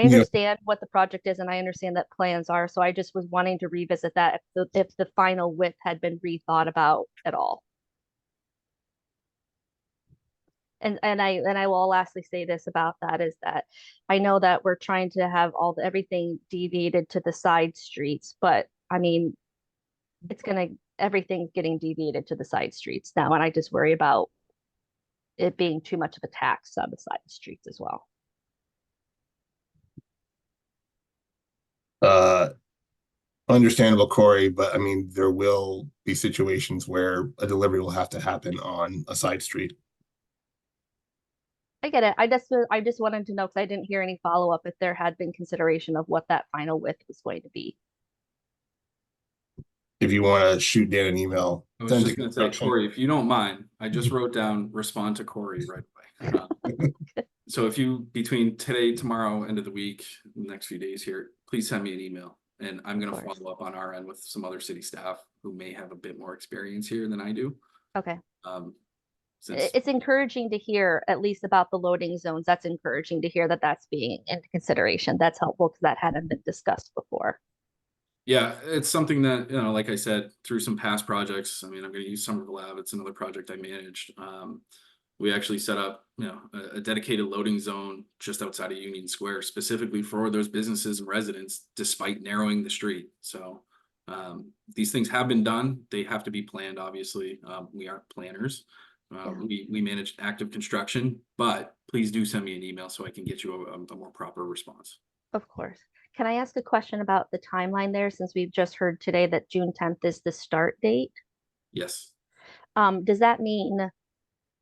Yeah. understand what the project is and I understand that plans are, so I just was wanting to revisit that if the final width had been rethought about at all. And I will lastly say this about that is that I know that we're trying to have everything deviated to the side streets, but I mean, everything's getting deviated to the side streets now, and I just worry about it being too much of a tax on the side streets as well. Understandable, Corey, but I mean, there will be situations where a delivery will have to happen on a side street. I get it. I just wanted to know because I didn't hear any follow-up if there had been consideration of what that final width was going to be. If you want to shoot Dan an email, I was just going to say, Corey, if you don't mind, I just wrote down respond to Corey right away. So if you, between today, tomorrow, end of the week, next few days here, please send me an email. And I'm going to follow up on our end with some other city staff who may have a bit more experience here than I do. Okay. Since It's encouraging to hear at least about the loading zones. That's encouraging to hear that that's being into consideration. That's helpful because that hadn't been discussed before. yeah, it's something that, like I said, through some past projects, I mean, I'm going to use Somerville Lab. It's another project I managed. We actually set up, a dedicated loading zone just outside of Union Square, specifically for those businesses and residents, despite narrowing the street. So these things have been done. They have to be planned, obviously. We aren't planners. We manage active construction, but please do send me an email so I can get you a more proper response. Of course. Can I ask a question about the timeline there, since we've just heard today that June 10th is the start date? Yes. Does that mean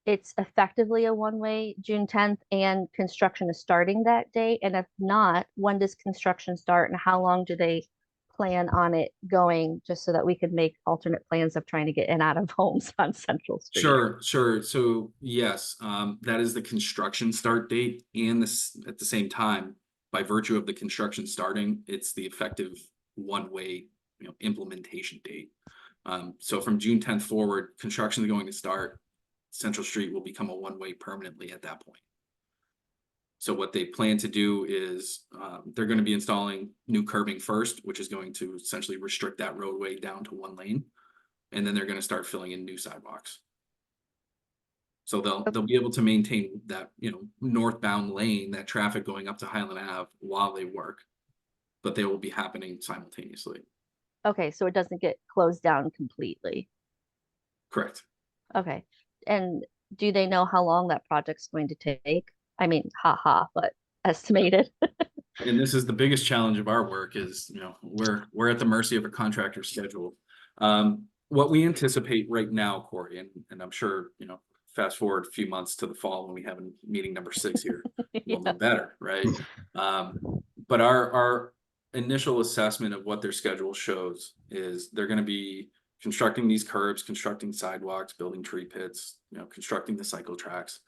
it's effectively a one-way June 10th and construction is starting that day? And if not, when does construction start and how long do they plan on it going, just so that we could make alternate plans of trying to get in and out of homes on Central Street? Sure. So yes, that is the construction start date, and at the same time, by virtue of the construction starting, it's the effective one-way, implementation date. So from June 10th forward, construction is going to start. Central Street will become a one-way permanently at that point. So what they plan to do is they're going to be installing new curbing first, which is going to essentially restrict that roadway down to 1 lane. and then they're gonna start filling in new sidewalks. So they'll be able to maintain that, you know, northbound lane, that traffic going up to Highland Ave while they work. But they will be happening simultaneously. Okay, so it doesn't get closed down completely. Correct. Okay. And do they know how long that project's going to take? I mean, haha, but estimated. And this is the biggest challenge of our work is, you know, we're at the mercy of a contractor's schedule. What we anticipate right now, Corey, and I'm sure, you know, fast forward a few months to the fall when we have a meeting number 6 here, we'll know better, right? But our initial assessment of what their schedule shows is they're going to be constructing these curbs, constructing sidewalks, building tree pits, you know, constructing the cycle tracks,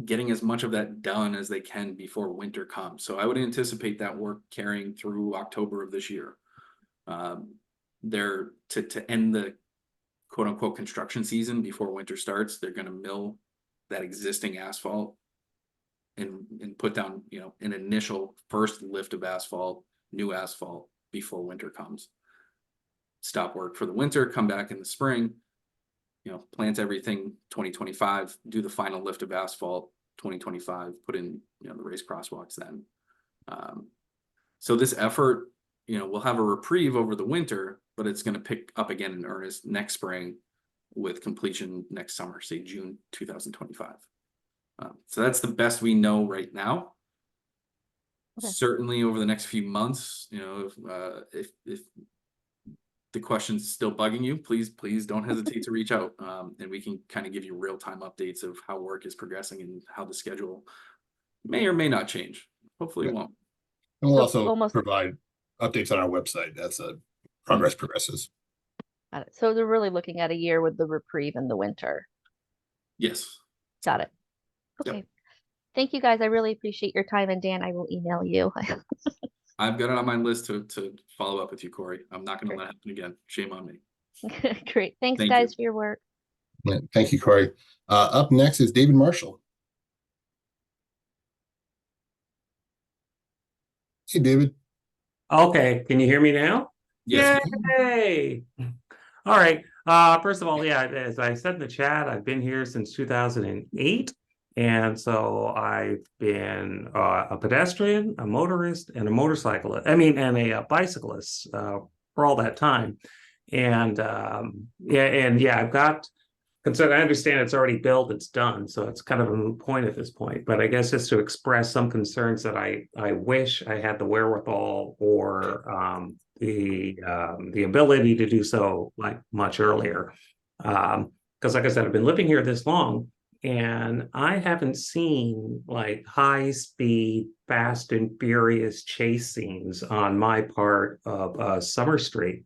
getting as much of that done as they can before winter comes. So I would anticipate that work carrying through October of this year. They're to end the quote unquote construction season before winter starts. They're going to mill that existing asphalt and put down, you know, an initial first lift of asphalt, new asphalt before winter comes. Stop work for the winter, come back in the spring, you know, plant everything 2025, do the final lift of asphalt 2025, put in, you know, the raised crosswalks then. So this effort, you know, we'll have a reprieve over the winter, but it's going to pick up again in earnest next spring with completion next summer, say June 2025. So that's the best we know right now. Okay. Certainly over the next few months, you know, if the question's still bugging you, please don't hesitate to reach out, and we can kind of give you real-time updates of how work is progressing and how the schedule may or may not change. Hopefully it won't. And we'll So also almost- provide updates on our website as progress progresses. Got it. So they're really looking at a year with the reprieve in the winter. Yes. Got it. Yep. Okay. Thank you guys. I really appreciate your time. And Dan, I will email you. I've got it on my list to follow up with you, Corey. I'm not going to let it happen again. Shame on me. Great. Thanks, Thank guys, you. for your work. Yeah, thank you, Corey. Up next is David Marshall. Hey, David. Okay, can you hear me now? Yes. Yay! All right. First of all, yeah, as I said in the chat, I've been here since 2008. And so I've been a pedestrian, a motorist, and a motorcyclist. I mean, and a bicyclist for all that time. And I've got. Consider, I understand it's already built, it's done, so it's kind of a moot point at this point. But I guess just to express some concerns that I wish I had the wherewithal or the ability to do so like much earlier. Because like I said, I've been living here this long, and I haven't seen like high speed, fast and furious chase scenes on my part of Summer Street.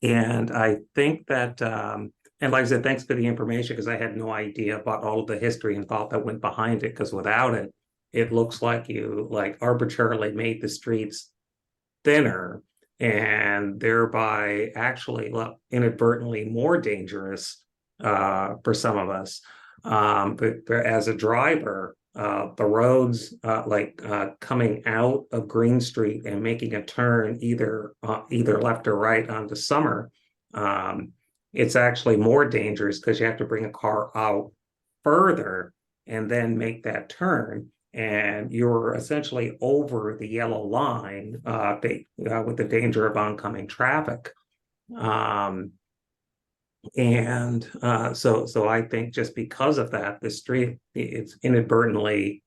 And I think that, and like I said, thanks for the information, because I had no idea about all of the history and thought that went behind it, because without it, it looks like you like arbitrarily made the streets thinner and thereby actually inadvertently more dangerous for some of us. But as a driver, the roads coming out of Green Street and making a turn either left or right onto Summer, it's actually more dangerous because you have to bring a car out further and then make that turn, and you're essentially over the yellow line with the danger of oncoming traffic. So I think just because of that, the street, it's inadvertently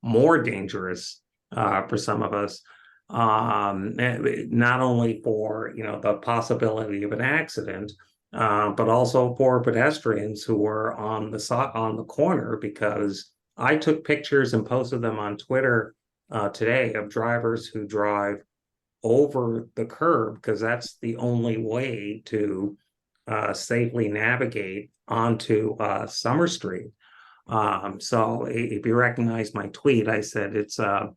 more dangerous for some of us, not only for, you know, the possibility of an accident, but also for pedestrians who were on the corner, because I took pictures and posted them on Twitter today of drivers who drive over the curb, because that's the only way to safely navigate onto Summer Street. So if you recognize my tweet, I said it's a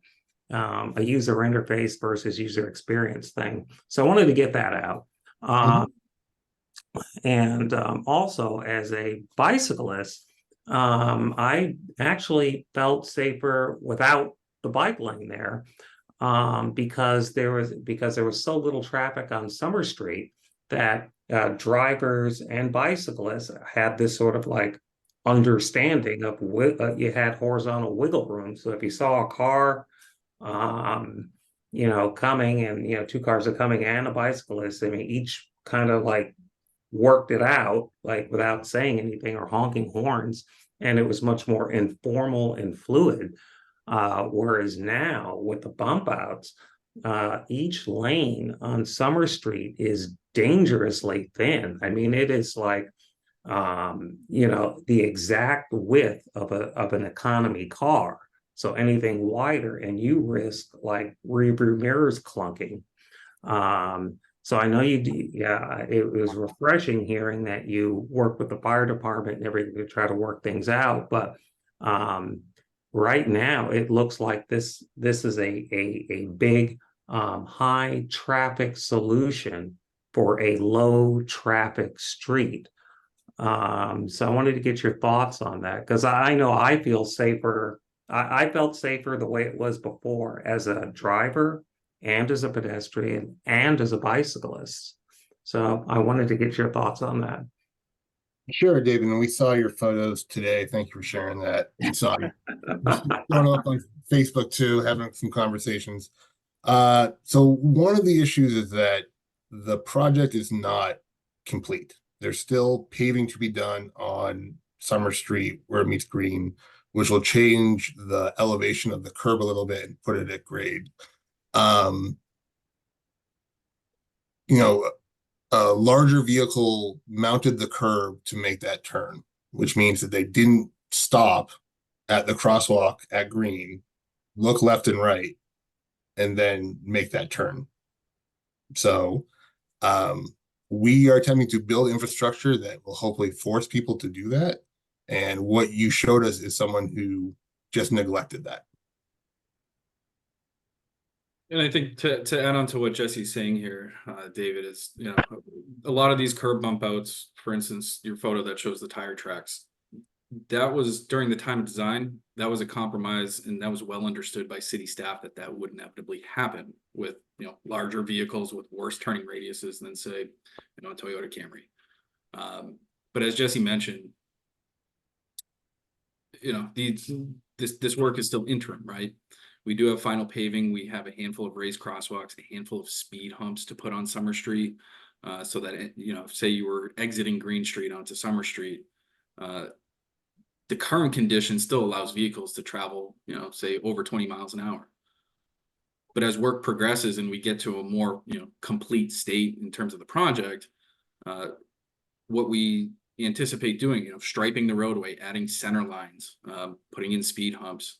user interface versus user experience thing. So I wanted to get that out. And also as a bicyclist, I actually felt safer without the bike lane there, because there was so little traffic on Summer Street. that drivers and bicyclists had this sort of like understanding of you had horizontal wiggle room. So if you saw a car, coming, and two cars are coming and a bicyclist, I mean, each kind of like worked it out, like without saying anything or honking horns, and it was much more informal and fluid. Whereas now with the bump outs, each lane on Summer Street is dangerously thin. I mean, it is like the exact width of an economy car. So anything wider, and you risk like rear view mirrors clunking. So I know yeah, it was refreshing hearing that you work with the fire department and everything to try to work things out. But right now, it looks like this is a big high traffic solution for a low traffic street. So I wanted to get your thoughts on that, because I know I feel safer. I felt safer the way it was before as a driver and as a pedestrian and as a bicyclist. So I wanted to get your thoughts on that. Sure, David, and we saw your photos today. Thank you for sharing that. We saw you going up on Facebook too, having some conversations. So one of the issues is that the project is not complete. There's still paving to be done on Summer Street where it meets Green, which will change the elevation of the curb a little bit and put it at grade. A larger vehicle mounted the curb to make that turn, which means that they didn't stop at the crosswalk at Green, look left and right, and then make that turn. So we are attempting to build infrastructure that will hopefully force people to do that. And what you showed us is someone who just neglected that. And I think to add on to what Jesse's saying here, David, is, a lot of these curb bump outs, for instance, your photo that shows the tire tracks, that was during the time of design, that was a compromise, and that was well understood by city staff that would inevitably happen with, larger vehicles with worse turning radiuses than, say, a Toyota Camry. But as Jesse mentioned, this work is still interim, right? We do have final paving. We have a handful of raised crosswalks, a handful of speed humps to put on Summer Street, so that, say you were exiting Green Street onto Summer Street, the current condition still allows vehicles to travel, say over 20 miles an hour. But as work progresses and we get to a more, complete state in terms of the project, what we anticipate doing, striping the roadway, adding center lines, putting in speed humps,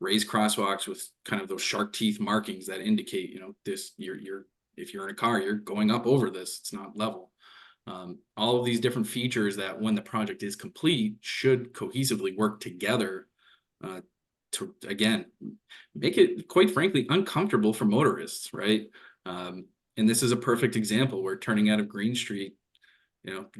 raised crosswalks with kind of those shark teeth markings that indicate, this, if you're in a car, you're going up over this, it's not level. All of these different features that when the project is complete should cohesively work together to, again, make it, quite frankly, uncomfortable for motorists, right? And this is a perfect example where turning out of Green Street,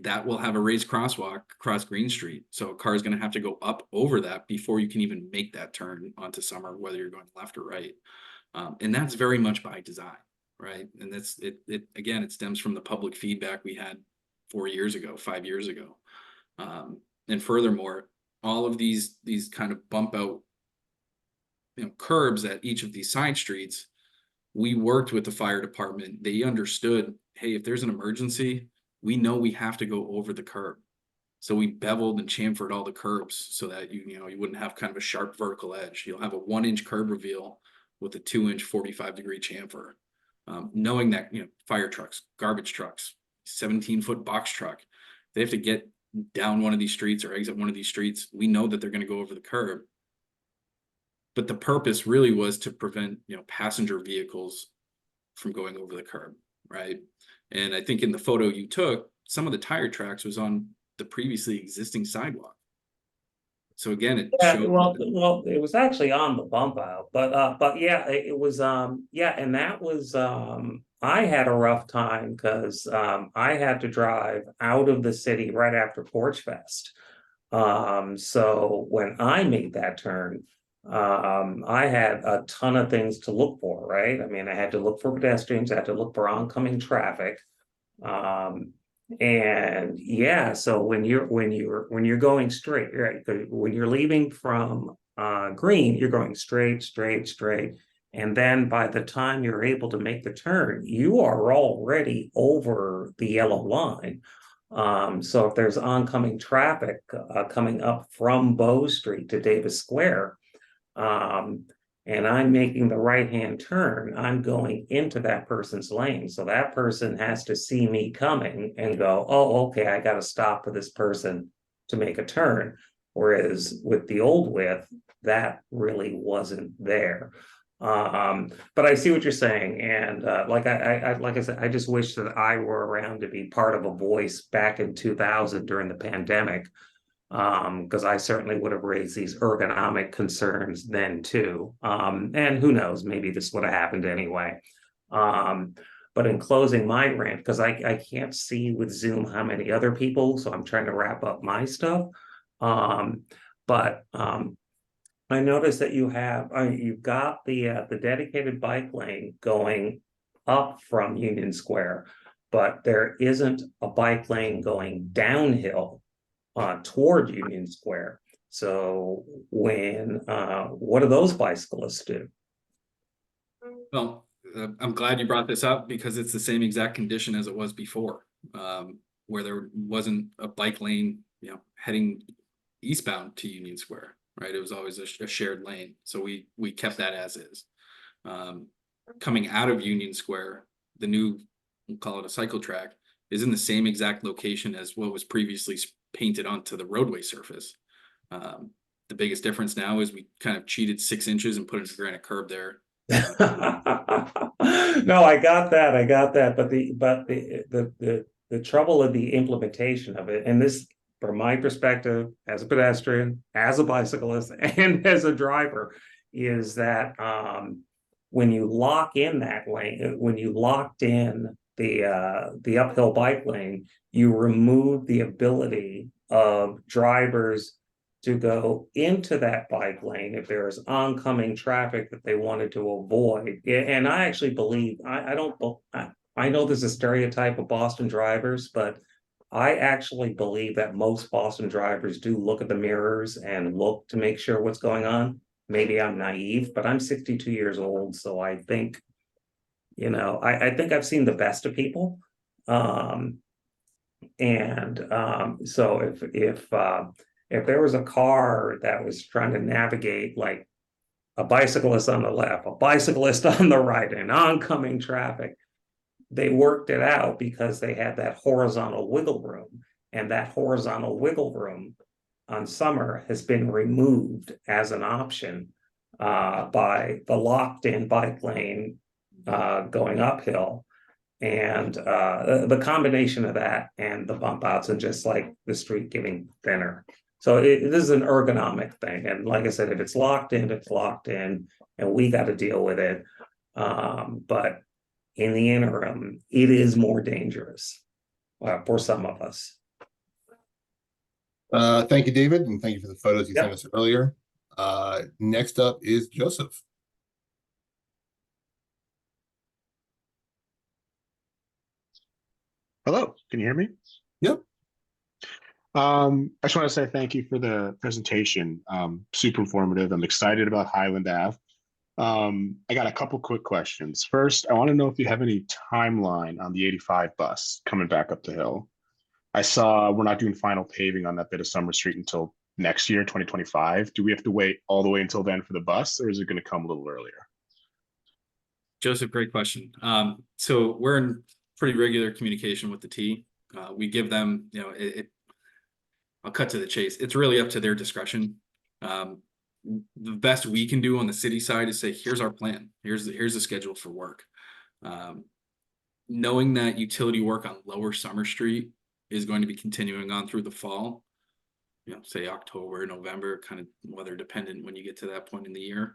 that will have a raised crosswalk across Green Street. So a car is going to have to go up over that before you can even make that turn onto Summer, whether you're going left or right. And that's very much by design, right? And that's it again, it stems from the public feedback we had 4 years ago, 5 years ago. And furthermore, all of these kind of bump out, curbs at each of these side streets, we worked with the fire department. They understood, hey, if there's an emergency, we know we have to go over the curb. So we beveled and chamfered all the curbs so that you wouldn't have kind of a sharp vertical edge. You'll have a 1-inch curb reveal with a 2-inch 45-degree chamfer. Knowing that, fire trucks, garbage trucks, 17-foot box truck, they have to get down one of these streets or exit one of these streets. We know that they're going to go over the curb. But the purpose really was to prevent, passenger vehicles from going over the curb, right? And I think in the photo you took, some of the tire tracks was on the previously existing sidewalk. So again, it showed. Well, it was actually on the bump out, but yeah, it was, and that was, I had a rough time because I had to drive out of the city right after Porch Fest. So when I made that turn, I had a ton of things to look for, right? I mean, I had to look for pedestrians, I had to look for oncoming traffic. And yeah, so when you're going straight, right? When you're leaving from green, you're going straight, straight, straight. And then by the time you're able to make the turn, you are already over the yellow line. So if there's oncoming traffic coming up from Bow Street to Davis Square, and I'm making the right-hand turn, I'm going into that person's lane. So that person has to see me coming and go, oh, okay, I got to stop for this person to make a turn. Whereas with the old width, that really wasn't there. But I see what you're saying, and like I said, I just wish that I were around to be part of a voice back in 2000 during the pandemic, because I certainly would have raised these ergonomic concerns then too. And who knows, maybe this would have happened anyway. But in closing my rant, because I can't see with Zoom how many other people, so I'm trying to wrap up my stuff. But I noticed that you've got the dedicated bike lane going up from Union Square, but there isn't a bike lane going downhill toward Union Square. So what do those bicyclists do? Well, I'm glad you brought this up because it's the same exact condition as it was before, where there wasn't a bike lane, heading eastbound to Union Square, right? It was always a shared lane. So we kept that as is. Coming out of Union Square, the new, we'll call it a cycle track, is in the same exact location as what was previously painted onto the roadway surface. The biggest difference now is we kind of cheated 6 inches and put a granite curb there. No, I got that. But the trouble of the implementation of it, and this, from my perspective, as a pedestrian, as a bicyclist, and as a driver, is that when you lock in that lane, when you locked in the uphill bike lane, you remove the ability of drivers to go into that bike lane if there's oncoming traffic that they wanted to avoid. And I actually believe, I know there's a stereotype of Boston drivers, but I actually believe that most Boston drivers do look at the mirrors and look to make sure what's going on. Maybe I'm naive, but I'm 62 years old, so I think, I think I've seen the best of people. So if there was a car that was trying to navigate like a bicyclist on the left, a bicyclist on the right, and oncoming traffic, they worked it out because they had that horizontal wiggle room. And that horizontal wiggle room on Summer has been removed as an option by the locked-in bike lane going uphill. And the combination of that and the bump outs and just like the street getting thinner. So this is an ergonomic thing. And like I said, if it's locked in, it's locked in, and we got to deal with it. But in the interim, it is more dangerous for some of us. Thank you, David, and thank you for the photos you Yep. sent us earlier. Next up is Joseph. Hello, can you hear me? Yep. I just want to say thank you for the presentation. Super informative. I'm excited about Highland Ave. I got a couple quick questions. First, I want to know if you have any timeline on the 85 bus coming back up the hill. I saw we're not doing final paving on that bit of Summer Street until next year, 2025. Do we have to wait all the way until then for the bus, or is it going to come a little earlier? Joseph, great question. So we're in pretty regular communication with the T. We give them, I'll cut to the chase. It's really up to their discretion. The best we can do on the city side is say, here's our plan. Here's the schedule for work. Knowing that utility work on Lower Summer Street is going to be continuing on through the fall, say October, November, kind of weather dependent when you get to that point in the year.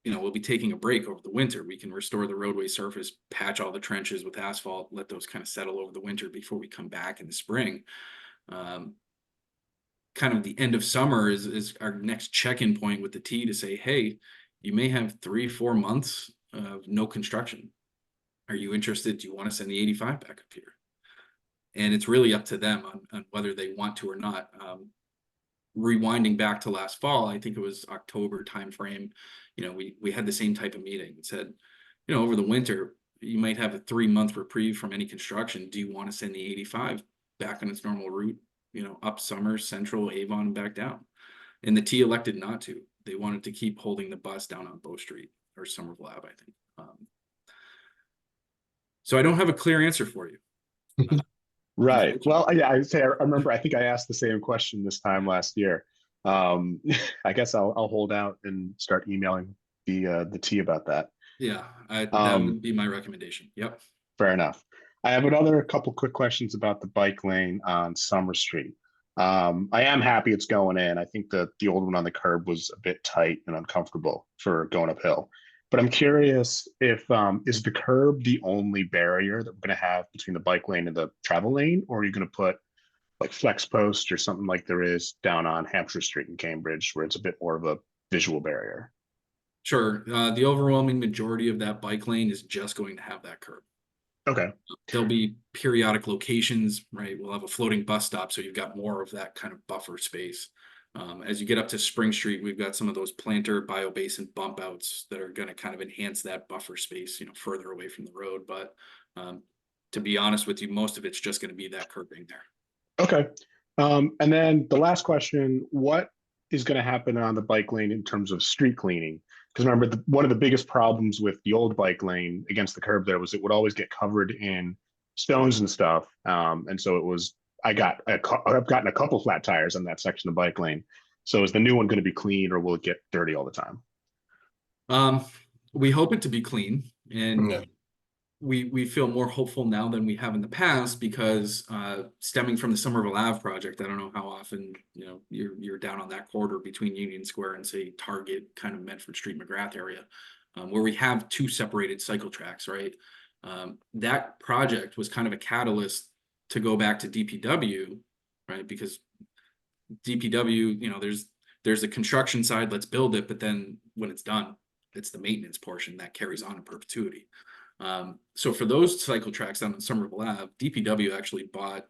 We'll be taking a break over the winter. We can restore the roadway surface, patch all the trenches with asphalt, let those kind of settle over the winter before we come back in the spring. Kind of the end of summer is our next check-in point with the T to say, hey, you may have 3-4 months of no construction. Are you interested? Do you want to send the 85 back up here? And it's really up to them on whether they want to or not. Rewinding back to last fall, I think it was October timeframe, you know, we had the same type of meeting. It said, you know, over the winter, you might have a 3-month reprieve from any construction. Do you want to send the 85 back on its normal route, you know, up Summers, Central, Avon, and back down? And the T elected not to. They wanted to keep holding the bus down on Bow Street or Somerville Ave, I think. So I don't have a clear answer for you. Right. Well, yeah, I remember, I think I asked the same question this time last year. I guess I'll hold out and start emailing the T about that. Yeah, that Um, would be my recommendation. Yep. Fair enough. I have another couple quick questions about the bike lane on Summer Street. I am happy it's going in. I think that the old one on the curb was a bit tight and uncomfortable for going uphill. But I'm curious if is the curb the only barrier that we're going to have between the bike lane and the travel lane, or are you going to put like flex post or something like there is down on Hampshire Street in Cambridge, where it's a bit more of a visual barrier? Sure. The overwhelming majority of that bike lane is just going to have that curb. Okay. There'll be periodic locations, right? We'll have a floating bus stop, so you've got more of that kind of buffer space. As you get up to Spring Street, we've got some of those planter biobasin bump outs that are going to kind of enhance that buffer space, you know, further away from the road. But to be honest with you, most of it's just going to be that curbing there. Okay. And then the last question, what is going to happen on the bike lane in terms of street cleaning? Because remember, one of the biggest problems with the old bike lane against the curb there was it would always get covered in stones and stuff. And so it was, I've gotten a couple flat tires on that section of bike lane. So is the new one going to be clean, or will it get dirty all the time? We hope it to be clean, and Yeah. we feel more hopeful now than we have in the past because stemming from the Somerville Ave project, I don't know how often, you know, you're down on that corridor between Union Square and say Target, kind of Medford Street, McGrath area, where we have 2 separated cycle tracks, right? That project was kind of a catalyst to go back to DPW, right? Because DPW, you know, there's the construction side, let's build it, but then when it's done, it's the maintenance portion that carries on in perpetuity. So for those cycle tracks on Somerville Ave, DPW actually bought,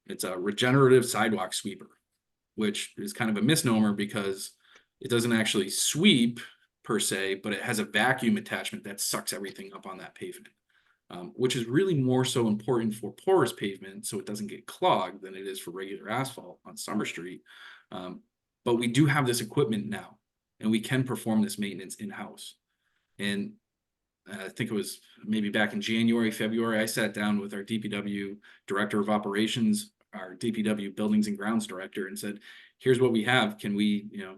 it's a regenerative sidewalk sweeper, which is kind of a misnomer because it doesn't actually sweep per se, but it has a vacuum attachment that sucks everything up on that pavement, which is really more so important for porous pavement so it doesn't get clogged than it is for regular asphalt on Summer Street. But we do have this equipment now, and we can perform this maintenance in-house. And I think it was maybe back in January, February, I sat down with our DPW director of operations, our DPW buildings and grounds director, and said, here's what we have. Can we, you know,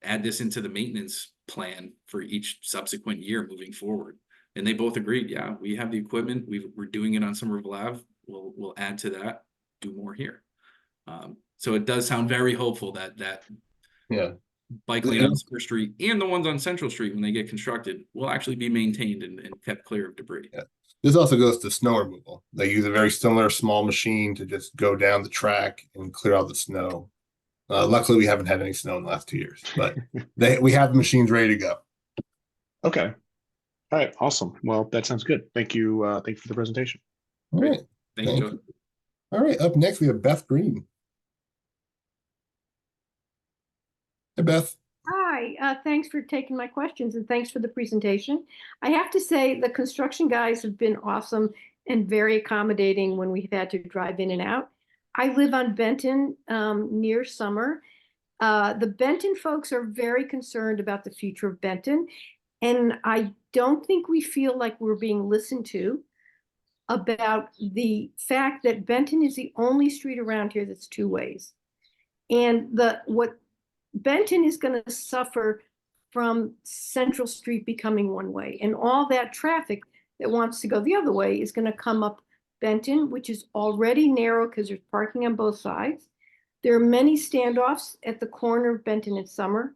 add this into the maintenance plan for each subsequent year moving forward? And they both agreed, yeah, we have the equipment. We're doing it on Somerville Ave. We'll add to that, do more here. So it does sound very hopeful that Yeah. bike lane on Summer Street and the ones on Central Street, when they get constructed, will actually be maintained and kept clear of debris. Yeah. This also goes to snow removal. They use a very similar small machine to just go down the track and clear all the snow. Luckily, we haven't had any snow in the last 2 years, but we have the machines ready to go. Okay. All right. Awesome. Well, that sounds good. Thank you. Thank you for the presentation. All right. Thank you, Joe. All right. Up next, we have Beth Green. Hey, Beth. Hi, thanks for taking my questions and thanks for the presentation. I have to say the construction guys have been awesome and very accommodating when we've had to drive in and out. I live on Benton near Summer. The Benton folks are very concerned about the future of Benton, and I don't think we feel like we're being listened to about the fact that Benton is the only street around here that's 2 ways. And what Benton is going to suffer from Central Street becoming 1 way, and all that traffic that wants to go the other way is going to come up Benton, which is already narrow because there's parking on both sides. There are many standoffs at the corner of Benton and Summer.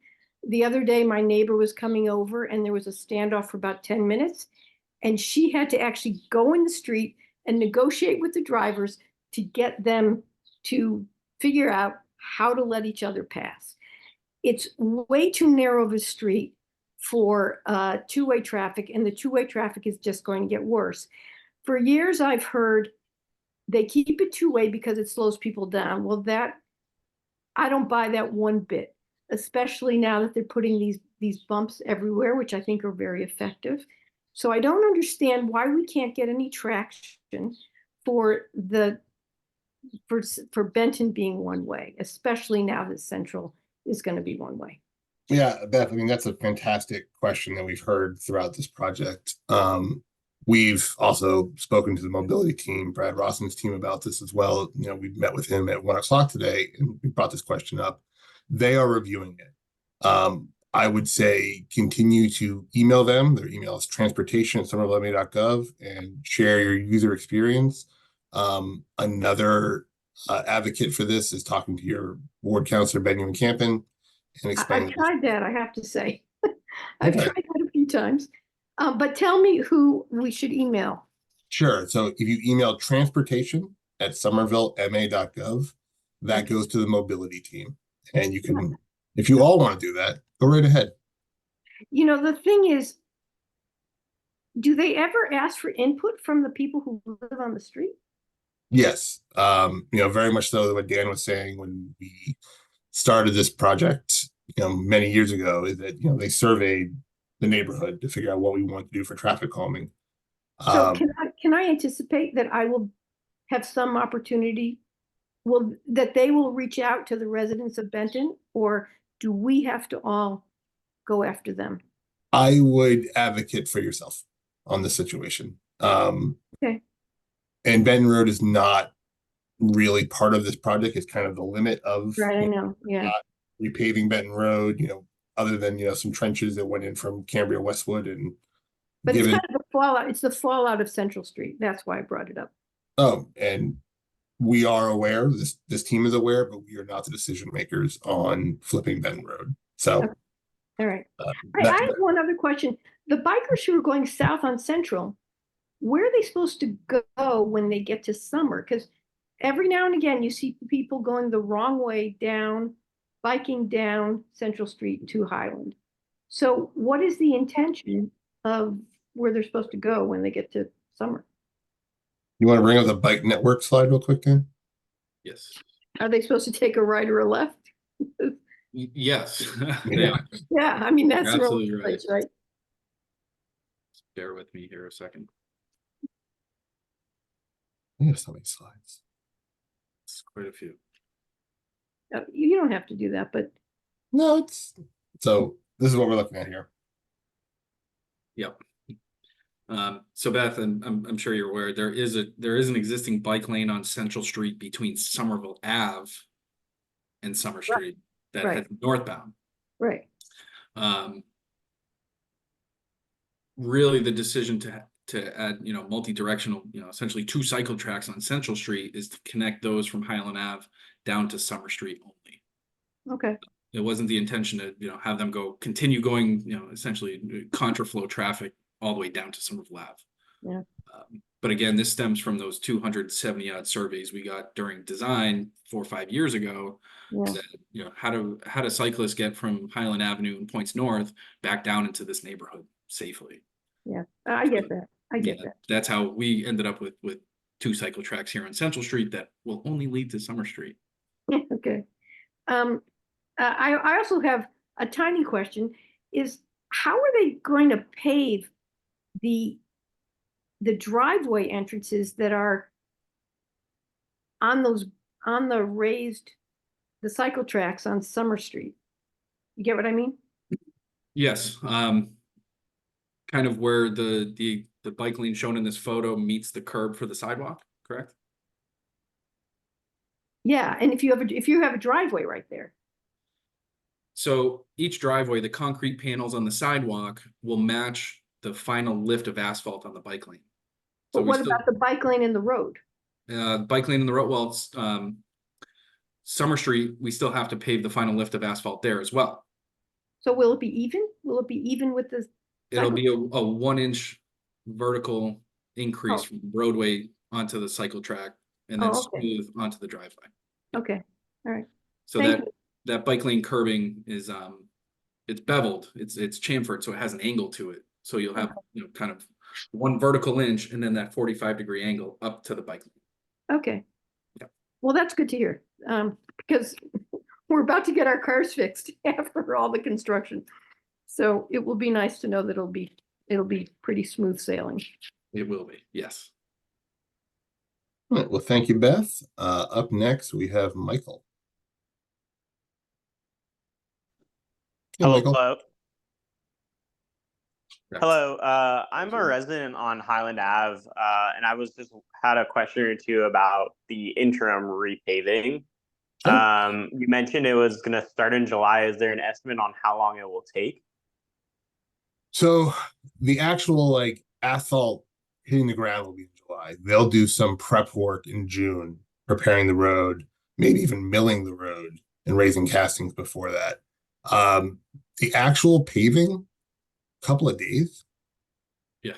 The other day, my neighbor was coming over and there was a standoff for about 10 minutes, and she had to actually go in the street and negotiate with the drivers to get them to figure out how to let each other pass. It's way too narrow of a street for two-way traffic, and the two-way traffic is just going to get worse. For years, I've heard they keep it two-way because it slows people down. Well, I don't buy that one bit, especially now that they're putting these bumps everywhere, which I think are very effective. So I don't understand why we can't get any traction for for Benton being one way, especially now that Central is going to be one way. Yeah, Beth, I mean, that's a fantastic question that we've heard throughout this project. We've also spoken to the mobility team, Brad Rossman's team, about this as well. You know, we met with him at 1 o'clock today and we brought this question up. They are reviewing it. I would say continue to email them. Their email is transportation@somerville.gov and share your user experience. Another advocate for this is talking to your ward counselor, Benjamin Campen, and I've explaining. tried that, I have to say. I've Okay. tried that a few times. But tell me who we should email. Sure. So if you email transportation@somervillema.gov, that goes to the mobility team. And you can, if you all want to do that, go right ahead. You know, the thing is, do they ever ask for input from the people who live on the street? Yes. You know, very much so what Dan was saying when we started this project, you know, many years ago, is that, you know, they surveyed the neighborhood to figure out what we want to do for traffic calming. So can I anticipate that I will have some opportunity, that they will reach out to the residents of Benton, or do we have to all go after them? I would advocate for yourself on this situation. Okay. And Benton Road is not really part of this project. It's kind of the limit of Right, I know, yeah. repaving Benton Road, you know, other than, you know, some trenches that went in from Cambria Westwood and But it's given, kind of the fallout, it's the fallout of Central Street. That's why I brought it up. and we are aware, this team is aware, but we are not the decision makers on flipping Benton Road. So Okay. All right. I that- have one other question. The bikers who are going south on Central, where are they supposed to go when they get to Summer? Because every now and again, you see people going the wrong way down, biking down Central Street to Highland. So what is the intention of where they're supposed to go when they get to Summer? you want to bring up the bike network slide real quick, Dan? Yes. Are they supposed to take a right or a left? Yes. Yeah. Yeah, I mean, that's You're the absolutely only place, right? Bear with me here a second. We have so many slides. It's quite a few. You don't have to do that, but No, so this is what we're looking at here. Yep. So Beth, and I'm sure you're aware, there is an existing bike lane on Central Street between Somerville Ave and Summer Street that right. heads northbound. right. Really the decision to add, you know, multi-directional, you know, essentially 2 cycle tracks on Central Street is to connect those from Highland Ave down to Summer Street only. Okay. It wasn't the intention to, you know, have them continue going, you know, essentially contraflow traffic all the way down to Somerville Ave. Yeah. But again, this stems from those 270 odd surveys we got during design 4 or 5 years ago. Yeah. That, you know, how do cyclists get from Highland Avenue and points north back down into this neighborhood safely? Yeah. I get that. I get Yeah, that's how we ended up with 2 cycle tracks here on Central Street that will only lead to Summer Street. that. Okay. I also have a tiny question, is how are they going to pave the driveway entrances that are on the cycle tracks on Summer Street? You get what I mean? Yes, kind of where the bike lane shown in this photo meets the curb for the sidewalk, correct? Yeah, and if you have a driveway right there. So each driveway, the concrete panels on the sidewalk will match the final lift of asphalt on the bike lane. So But what about the bike lane in the road? bike lane in the road? Well, it's, Summer Street, we still have to pave the final lift of asphalt there as well. So will it be even? Will it be even with the? It'll be a 1-inch vertical increase Oh. from the roadway onto the cycle track and then Oh, okay. smooth onto the driveway. Okay, all right. So Thank you. that bike lane curbing is it's beveled, it's chamfered, so it has an angle to it. So you'll have, kind of one vertical inch and then that 45-degree angle up to the bike lane. Okay. Yeah. Well, that's good to hear, because we're about to get our cars fixed after all the construction. So it will be nice to know that it'll be pretty smooth sailing. It will be, yes. All right, well, thank you, Beth. Up next, we have Michael. Hey, Michael. Hello. Yes. Hello. I'm a resident on Highland Ave, and I was just had a question or two about the interim repaving. Okay. You mentioned it was going to start in July. Is there an estimate on how long it will take? So the actual like asphalt hitting the ground will be in July. They'll do some prep work in June, preparing the road, maybe even milling the road and raising castings before that. The actual paving, couple of days. Yeah.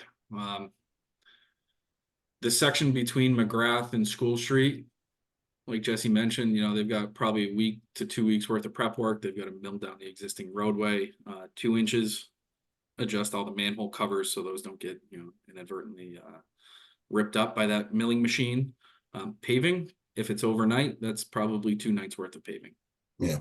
The section between McGrath and School Street, like Jesse mentioned, they've got probably a week to 2 weeks worth of prep work. They've got to mill down the existing roadway 2 inches, adjust all the manhole covers so those don't get, inadvertently ripped up by that milling machine. Paving, if it's overnight, that's probably 2 nights worth of paving. Yeah.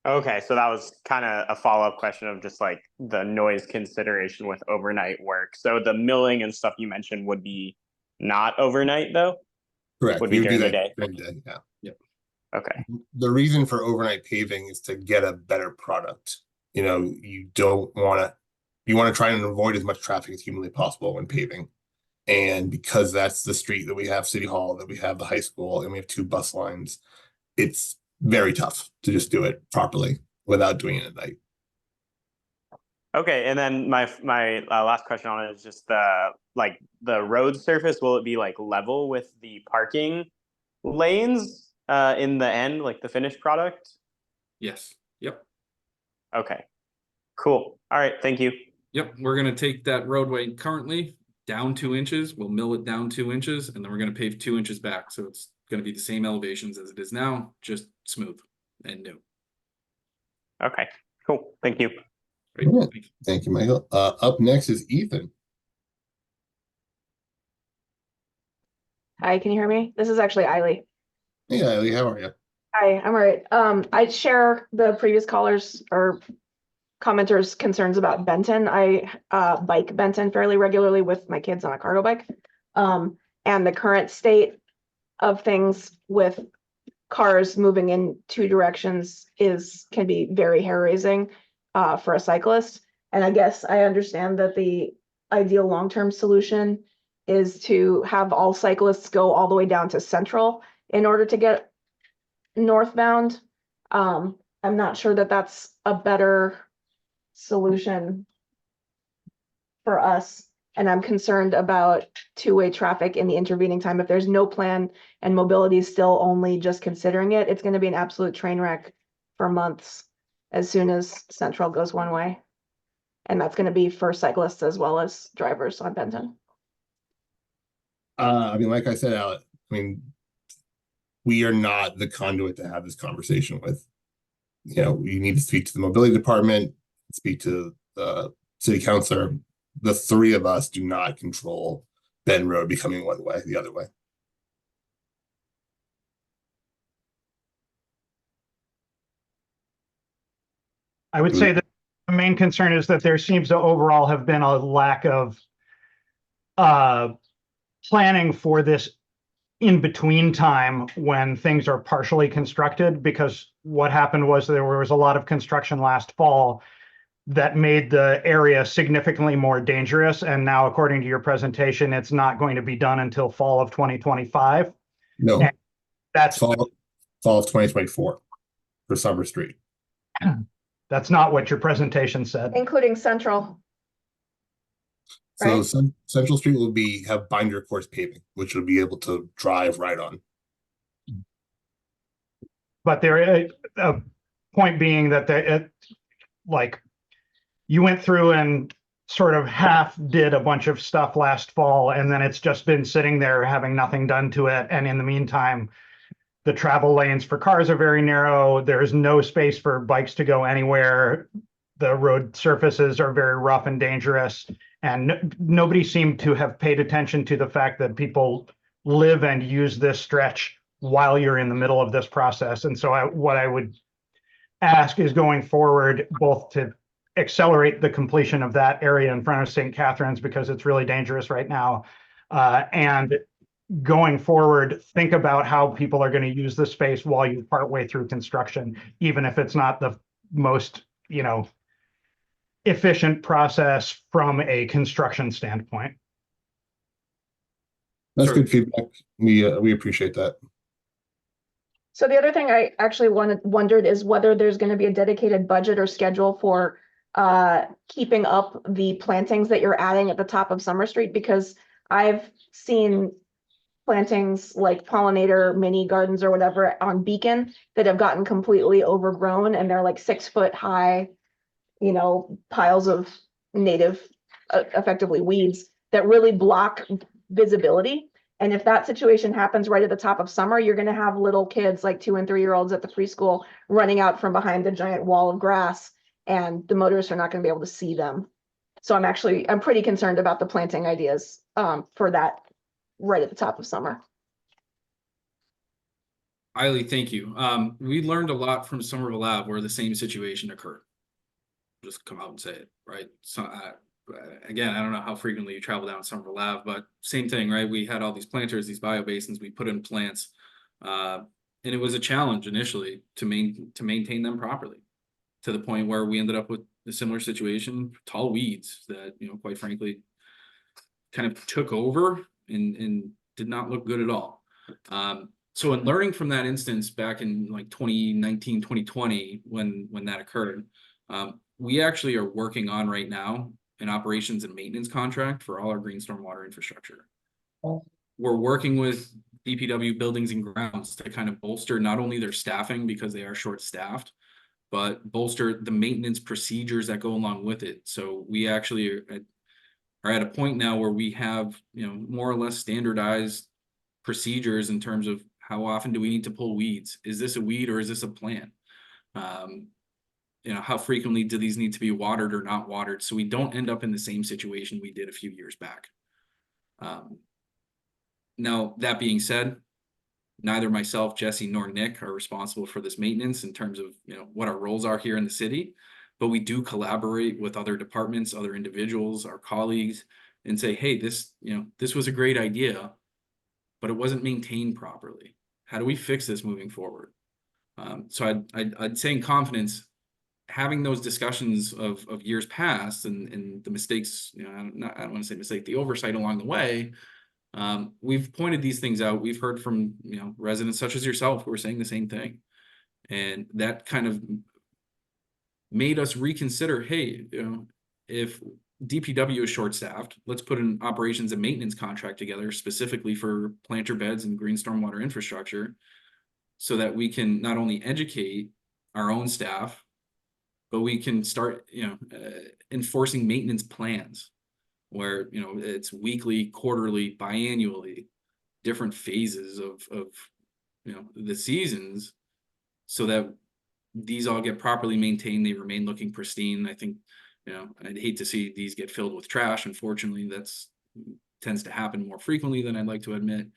Okay, so that was kind of a follow-up question of just like the noise consideration with overnight work. So the milling and stuff you mentioned would be not overnight though? Correct. Would be We would do during the that day. during the day. Yeah. Yep. Okay. The reason for overnight paving is to get a better product. You want to try and avoid as much traffic as humanly possible when paving. And because that's the street that we have City Hall, that we have the high school, and we have 2 bus lines, it's very tough to just do it properly without doing it at night. Okay, and then my last question on it is just the road surface. Will it be like level with the parking lanes in the end, like the finished product? Yes. Yep. Okay, cool. All right, thank you. Yep. We're going to take that roadway currently down 2 inches. We'll mill it down 2 inches, and then we're going to pave 2 inches back. So it's going to be the same elevations as it is now, just smooth and new. Okay, cool. Thank you. Great. Yeah. Thank you. Thank you, Michael. Up next is Ethan. Hi, can you hear me? This is actually Eiley. Hey, Eileen, how are you? Hi, I'm all right. I share the previous callers or commenters' concerns about Benton. I bike Benton fairly regularly with my kids on a cargo bike. And the current state of things with cars moving in 2 directions can be very hair-raising for a cyclist. And I guess I understand that the ideal long-term solution is to have all cyclists go all the way down to Central in order to get northbound. I'm not sure that that's a better solution for us. And I'm concerned about 2-way traffic in the intervening time. If there's no plan and mobility is still only just considering it, it's going to be an absolute train wreck for months as soon as Central goes one way. And that's going to be for cyclists as well as drivers on Benton. Like I said, Alex, we are not the conduit to have this conversation with. You need to speak to the mobility department, speak to the city councilor. The 3 of us do not control Ben Road becoming one way, the other way. I would say that the main concern is that there seems to overall have been a lack of planning for this in between time when things are partially constructed, because what happened was there was a lot of construction last fall that made the area significantly more dangerous. And now, according to your presentation, it's not going to be done until fall of 2025. No, and that's fall of 2024 for Summer Street. That's not what your presentation said. Including Central. So Right. Central Street will have binder course paving, which will be able to drive right on. But there, a point being that you went through and sort of half did a bunch of stuff last fall, and then it's just been sitting there having nothing done to it. And in the meantime, The travel lanes for cars are very narrow. There's no space for bikes to go anywhere. The road surfaces are very rough and dangerous. And nobody seemed to have paid attention to the fact that people live and use this stretch while you're in the middle of this process. And so what I would ask is going forward, both to accelerate the completion of that area in front of St. Catherine's, because it's really dangerous right now. And going forward, think about how people are going to use the space while you partway through construction, even if it's not the most, efficient process from a construction standpoint. That's Sorry. good feedback. We appreciate that. So the other thing I actually wondered is whether there's going to be a dedicated budget or schedule for keeping up the plantings that you're adding at the top of Summer Street, because I've seen plantings like pollinator mini gardens or whatever on Beacon that have gotten completely overgrown, and they're like 6 foot high, piles of native, effectively weeds that really block visibility. And if that situation happens right at the top of summer, you're going to have little kids like 2 and 3 year olds at the preschool running out from behind the giant wall of grass, and the motorists are not going to be able to see them. So I'm pretty concerned about the planting ideas for that right at the top of summer. Eiley, thank you. We learned a lot from Somerville Ave where the same situation occurred. Just come out and say it, right? So again, I don't know how frequently you travel down Somerville Ave, but same thing, right? We had all these planters, these bio basins, we put in plants, and it was a challenge initially to maintain them properly, to the point where we ended up with a similar situation, tall weeds that, quite frankly, kind of took over and did not look good at all. So in learning from that instance back in like 2019, 2020, when that occurred, we actually are working on right now an operations and maintenance contract for all our green stormwater infrastructure. We're working with DPW buildings and grounds to kind of bolster not only their staffing, because they are short-staffed, but bolster the maintenance procedures that go along with it. So we actually are at a point now where we have, more or less standardized procedures in terms of how often do we need to pull weeds? Is this a weed or is this a plant? How frequently do these need to be watered or not watered, so we don't end up in the same situation we did a few years back. Now, that being said, neither myself, Jesse, nor Nick are responsible for this maintenance in terms of, what our roles are here in the city, but we do collaborate with other departments, other individuals, our colleagues, and say, hey, this was a great idea, but it wasn't maintained properly. How do we fix this moving forward? So I'd say in confidence, having those discussions of years past and the mistakes, I don't want to say mistake, the oversight along the way, we've pointed these things out. We've heard from, residents such as yourself who are saying the same thing. And that kind of made us reconsider, hey, if DPW is short-staffed, let's put an operations and maintenance contract together specifically for planter beds and green stormwater infrastructure, so that we can not only educate our own staff, but we can start, enforcing maintenance plans where, it's weekly, quarterly, biannually, different phases of the seasons, so that these all get properly maintained, they remain looking pristine. I think, I'd hate to see these get filled with trash. Unfortunately, that's tends to happen more frequently than I'd like to admit.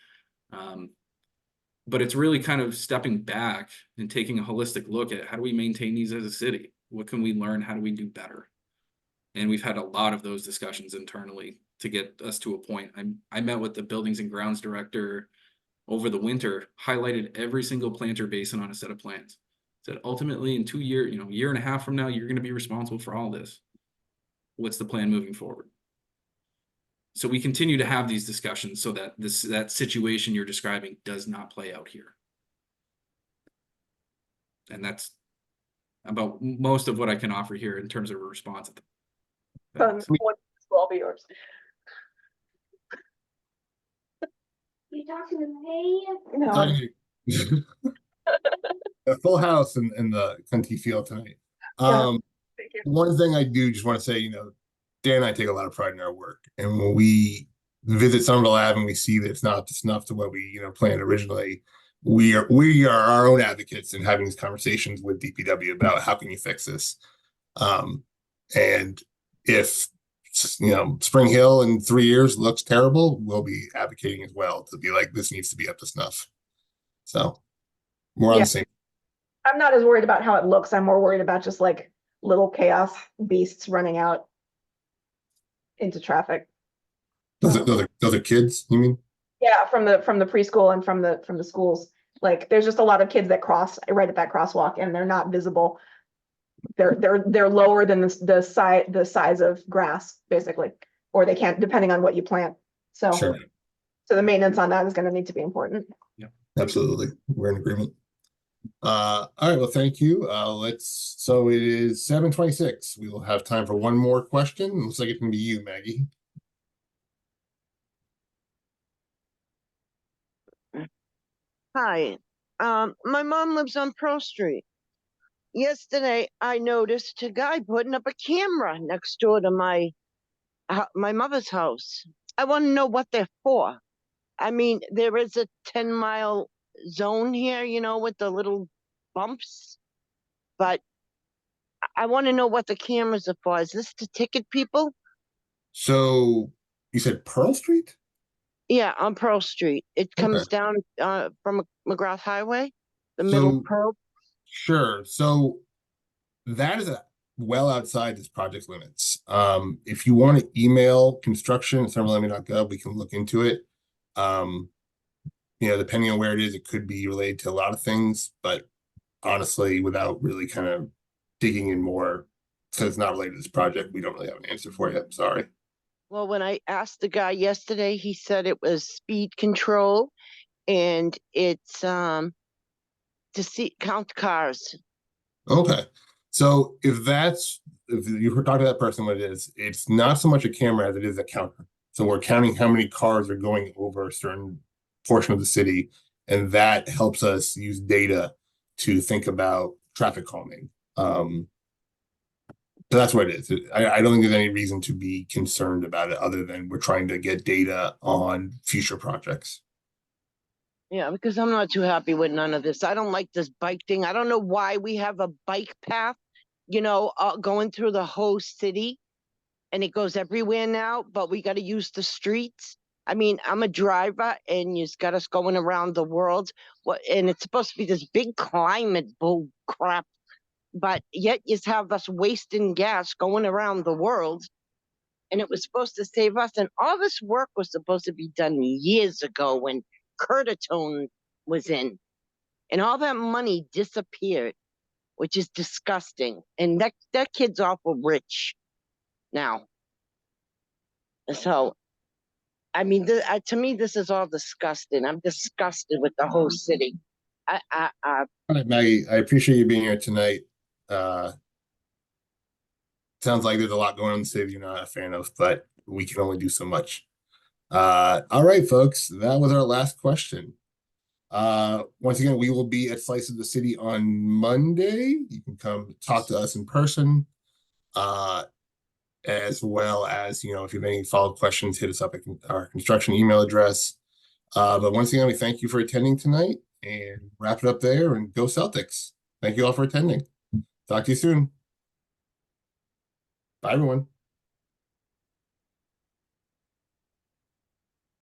But it's really kind of stepping back and taking a holistic look at how do we maintain these as a city? What can we learn? How do we do better? And we've had a lot of those discussions internally to get us to a point. I met with the buildings and grounds director over the winter, highlighted every single planter basin on a set of plans. Said ultimately in 2 years, year and a half from now, you're going to be responsible for all this. What's the plan moving forward? So we continue to have these discussions so that that situation you're describing does not play out here. And that's about most of what I can offer here in terms of a response. All be yours. You talking to me? No. A full house in the Kentucky field tonight. Thank you. One thing I do just want to say, Dan and I take a lot of pride in our work, and when we visit Somerville Ave and we see that it's not to snuff to what we planned originally, we are our own advocates in having these conversations with DPW about how can you fix this. And if Spring Hill in 3 years looks terrible, we'll be advocating as well to be like, this needs to be up to snuff. So we're on the same. I'm not as worried about how it looks. I'm more worried about just like little chaos beasts running out into traffic. Those are kids, you mean? Yeah, from the preschool and from the schools. Like there's just a lot of kids that cross right at that crosswalk and they're not visible. They're lower than the size of grass, basically, or they can't, depending on what you plant. So Sure. So the maintenance on that is going to need to be important. Yeah, absolutely. We're in agreement. All right, well, thank you. So it is 7:26. We will have time for one more question. It looks like it can be you, Maggie. Hi, my mom lives on Pearl Street. Yesterday, I noticed a guy putting up a camera next door to my mother's house. I want to know what they're for. I mean, there is a 10-mile zone here, with the little bumps, but I want to know what the cameras are for. Is this to ticket people? So you said Pearl Street? Yeah, on Pearl Street. It comes down from McGrath Highway, the middle Pearl. Sure. So that is well outside this project's limits. If you want to email construction at somerville.gov, we can look into it. Depending on where it is, it could be related to a lot of things, but honestly, without really kind of digging in more, since it's not related to this project, we don't really have an answer for you. Sorry. Well, when I asked the guy yesterday, he said it was speed control and it's to count cars. Okay. So if you talk to that person, what it is, it's not so much a camera as it is a counter. So we're counting how many cars are going over a certain portion of the city, and that helps us use data to think about traffic calming. So that's what it is. I don't think there's any reason to be concerned about it other than we're trying to get data on future projects. Yeah, because I'm not too happy with none of this. I don't like this bike thing. I don't know why we have a bike path, going through the whole city, and it goes everywhere now, but we got to use the streets. I mean, I'm a driver and you've got us going around the world. And it's supposed to be this big climate bull crap, but yet you have us wasting gas going around the world. And it was supposed to save us. And all this work was supposed to be done years ago when Curtatone was in. And all that money disappeared, which is disgusting. And that kid's awful rich now. So, I mean, to me, this is all disgusting. I'm disgusted with the whole city. All right, Maggie, I appreciate you being here tonight. Sounds like there's a lot going on in the city you're not a fan of, but we can only do so much. All right, folks, that was our last question. Once again, we will be at Slice of the City on Monday. You can come talk to us in person. As well as, if you have any follow-up questions, hit us up at our construction email address. But once again, we thank you for attending tonight and wrap it up there and go Celtics. Thank you all for attending. Talk to you soon. Bye, everyone.